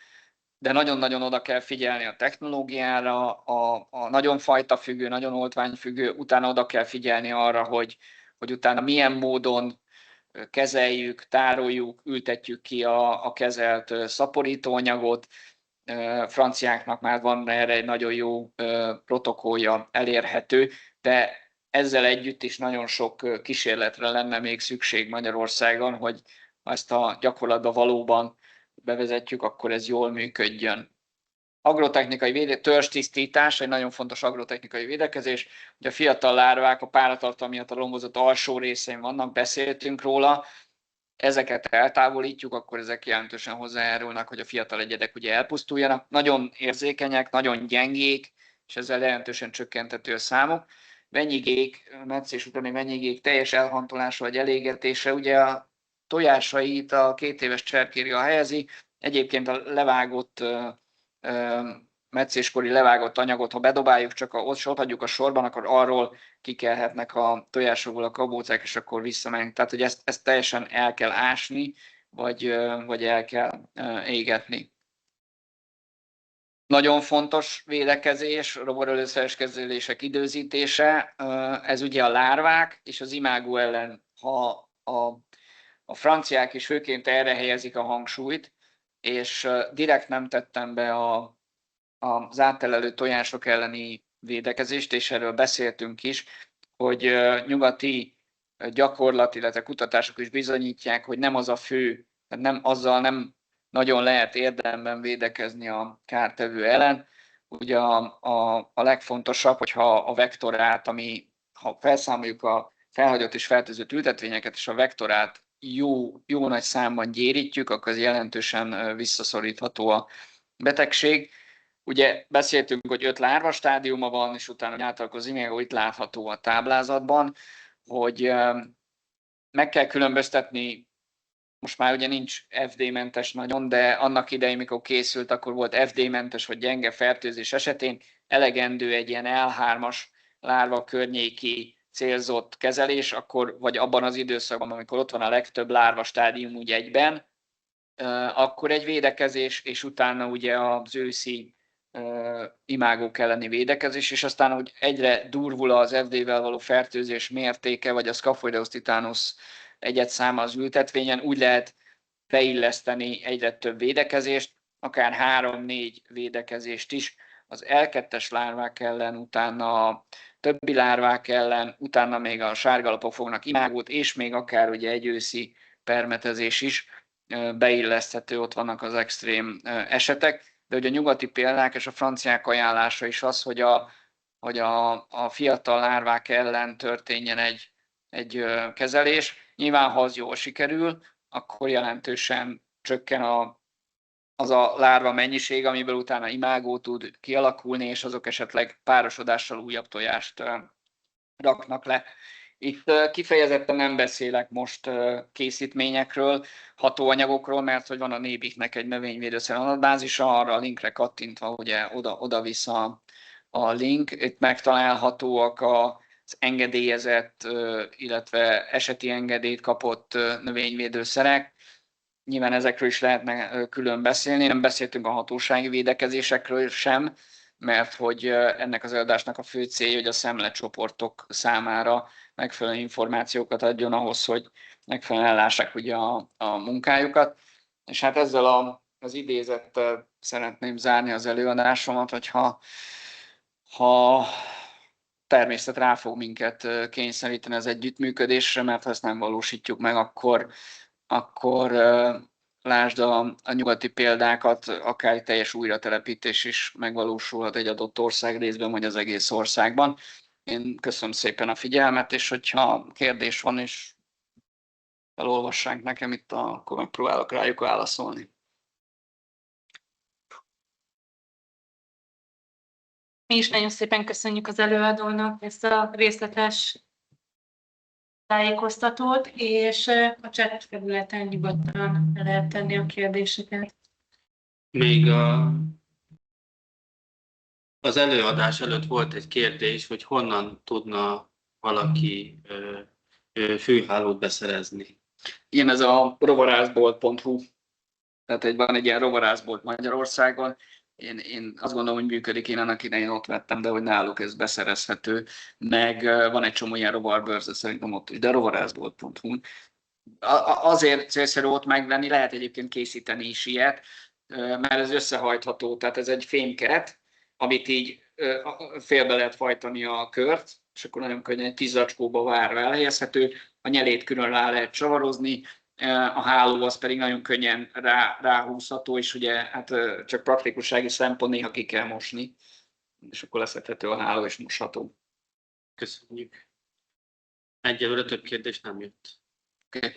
de nagyon-nagyon oda kell figyelni a technológiára, a nagyon fajtafüggő, nagyon oltványfüggő, utána oda kell figyelni arra, hogy utána milyen módon kezeljük, tároljuk, ültetjük ki a kezelt szaporítóanyagot. Franciáknak már van erre egy nagyon jó protokollja elérhető, de ezzel együtt is nagyon sok kísérletre lenne még szükség Magyarországon, hogy ezt a gyakorlatban valóban bevezetjük, akkor ez jól működjön. Agrotechnikai törzstisztítás, egy nagyon fontos agrotechnikai védekezés. Ugye a fiatal lárvák a páratartalom miatt a lombozat alsó részén vannak, beszéltünk róla, ezeket eltávolítjuk, akkor ezek jelentősen hozzájárulnak, hogy a fiatal egyedek ugye elpusztuljanak. Nagyon érzékenyek, nagyon gyengék, és ezzel jelentősen csökkentető a számuk. Venyigék, metszés utáni venyigék teljes elhantolása vagy elégetése, ugye a tojásait a 2 éves cserkéria helyezi, egyébként a levágott metszéskori levágott anyagot, ha bedobáljuk, csak ott hagyjuk a sorban, akkor arról kikelhetnek a tojásokból a kabócák, és akkor visszamennek. Tehát, hogy ezt teljesen el kell ásni, vagy el kell égetni. Nagyon fontos védekezés, rovarölőszeres kezelések időzítése, ez ugye a lárvák és az imágó ellen, ha a franciák is főként erre helyezik a hangsúlyt, és direkt nem tettem be az áttelelő tojások elleni védekezést, és erről beszéltünk is, hogy nyugati gyakorlat, illetve kutatások is bizonyítják, hogy nem az a fő, tehát azzal nem nagyon lehet érdemben védekezni a kártevő ellen. Ugye a legfontosabb, hogyha a vektorát, ha felszámoljuk a felhagyott és fertőzött ültetvényeket és a vektorát jó nagy számban gyérítjük, akkor az jelentősen visszaszorítható a betegség. Ugye beszéltünk, hogy 5 lárva stádiuma van, és utána átalakoz imégo, itt látható a táblázatban, hogy meg kell különböztetni, most már ugye nincs FD-mentes nagyon, de annak idején, mikor készült, akkor volt FD-mentes vagy gyenge fertőzés esetén elegendő egy ilyen L3-as lárva környéki célzott kezelés, akkor, vagy abban az időszakban, amikor ott van a legtöbb lárva stádium úgy egyben, akkor egy védekezés, és utána ugye az őszi imágók elleni védekezés, és aztán, hogy egyre durvul az FD-vel való fertőzés mértéke, vagy a Scaphoideus titanus egyedszáma az ültetvényen, úgy lehet beilleszteni egyre több védekezést, akár 3-4 védekezést is, az L2-es lárvák ellen, utána a többi lárvák ellen, utána még a sárgalapok fognak imágót, és még akár ugye egy őszi permetezés is beilleszthető, ott vannak az extrém esetek, de ugye a nyugati példák és a franciák ajánlása is az, hogy a fiatal lárvák ellen történjen egy kezelés. Nyilván, ha az jól sikerül, akkor jelentősen csökken az a lárva mennyiség, amiből utána imágó tud kialakulni, és azok esetleg párosodással újabb tojást raknak le. Itt kifejezetten nem beszélek most készítményekről, hatóanyagokról, mert hogy van a Nébiknek egy növényvédőszer adatbázisa, arra a linkre kattintva ugye oda vissza a link. Itt megtalálhatóak az engedélyezett, illetve eseti engedélyt kapott növényvédőszerek. Nyilván ezekről is lehetne külön beszélni, nem beszéltünk a hatósági védekezésekről sem, mert hogy ennek az előadásnak a fő célja, hogy a szemletcsoportok számára megfelelő információkat adjon ahhoz, hogy megfelelően ellássák ugye a munkájukat. És hát ezzel az idézettel szeretném zárni az előadásomat, hogyha természet rá fog minket kényszeríteni az együttműködésre, mert ha ezt nem valósítjuk meg, akkor lásd a nyugati példákat, akár teljes újratelepítés is megvalósulhat egy adott országrészben, vagy az egész országban. Én köszönöm szépen a figyelmet, és hogyha kérdés van, és elolvassák nekem itt, akkor megpróbálok rájuk válaszolni. Mi is nagyon szépen köszönjük az előadónak ezt a részletes tájékoztatót, és a chat felületen nyugodtan lehet tenni a kérdéseket. Még az előadás előtt volt egy kérdés, hogy honnan tudna valaki fűhálót beszerezni. Igen, ez a rovarászbolt.hu, tehát van egy ilyen rovarászbolt Magyarországon. Én azt gondolom, hogy működik, én annak idején ott vettem, de hogy náluk ez beszerezhető, meg van egy csomó ilyen rovarbörze szerintem ott is, de rovarászbolt.hu. Azért célszerű ott megvenni, lehet egyébként készíteni is ilyet, mert ez összehajtható, tehát ez egy fémkeret, amit így félbe lehet fajtani a kört, és akkor nagyon könnyen egy 10 zacskóba várva elhelyezhető, a nyelét külön rá lehet csavarozni, a háló az pedig nagyon könnyen ráhúzható, és ugye hát csak praktikussági szempont néha ki kell mosni, és akkor leszedhető a háló és mosható. Köszönjük. Egyelőre több kérdés nem jött. Okay.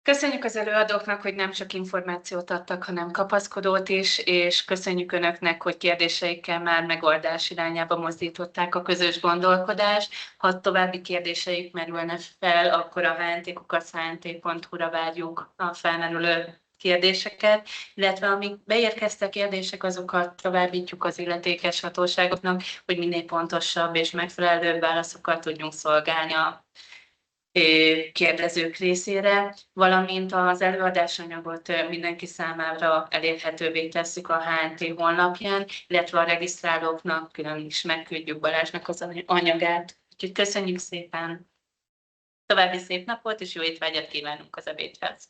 Köszönjük az előadóknak, hogy nem csak információt adtak, hanem kapaszkodót is, és köszönjük Önöknek, hogy kérdéseikkel már megoldás irányába mozdították a közös gondolkodást. Ha további kérdéseik merülnek fel, akkor a hnt.hu-ra várjuk a felmerülő kérdéseket, illetve amíg beérkeztek kérdések, azokat továbbítjuk az illetékes hatóságoknak, hogy minél pontosabb és megfelelőbb válaszokat tudjunk szolgálni a kérdezők részére, valamint az előadásanyagot mindenki számára elérhetővé tesszük a HNT honlapján, illetve a regisztrálóknak külön is megküldjük Balázsnak az anyagát. Úgyhogy köszönjük szépen! További szép napot és jó étvágyat kívánunk az ebédhez!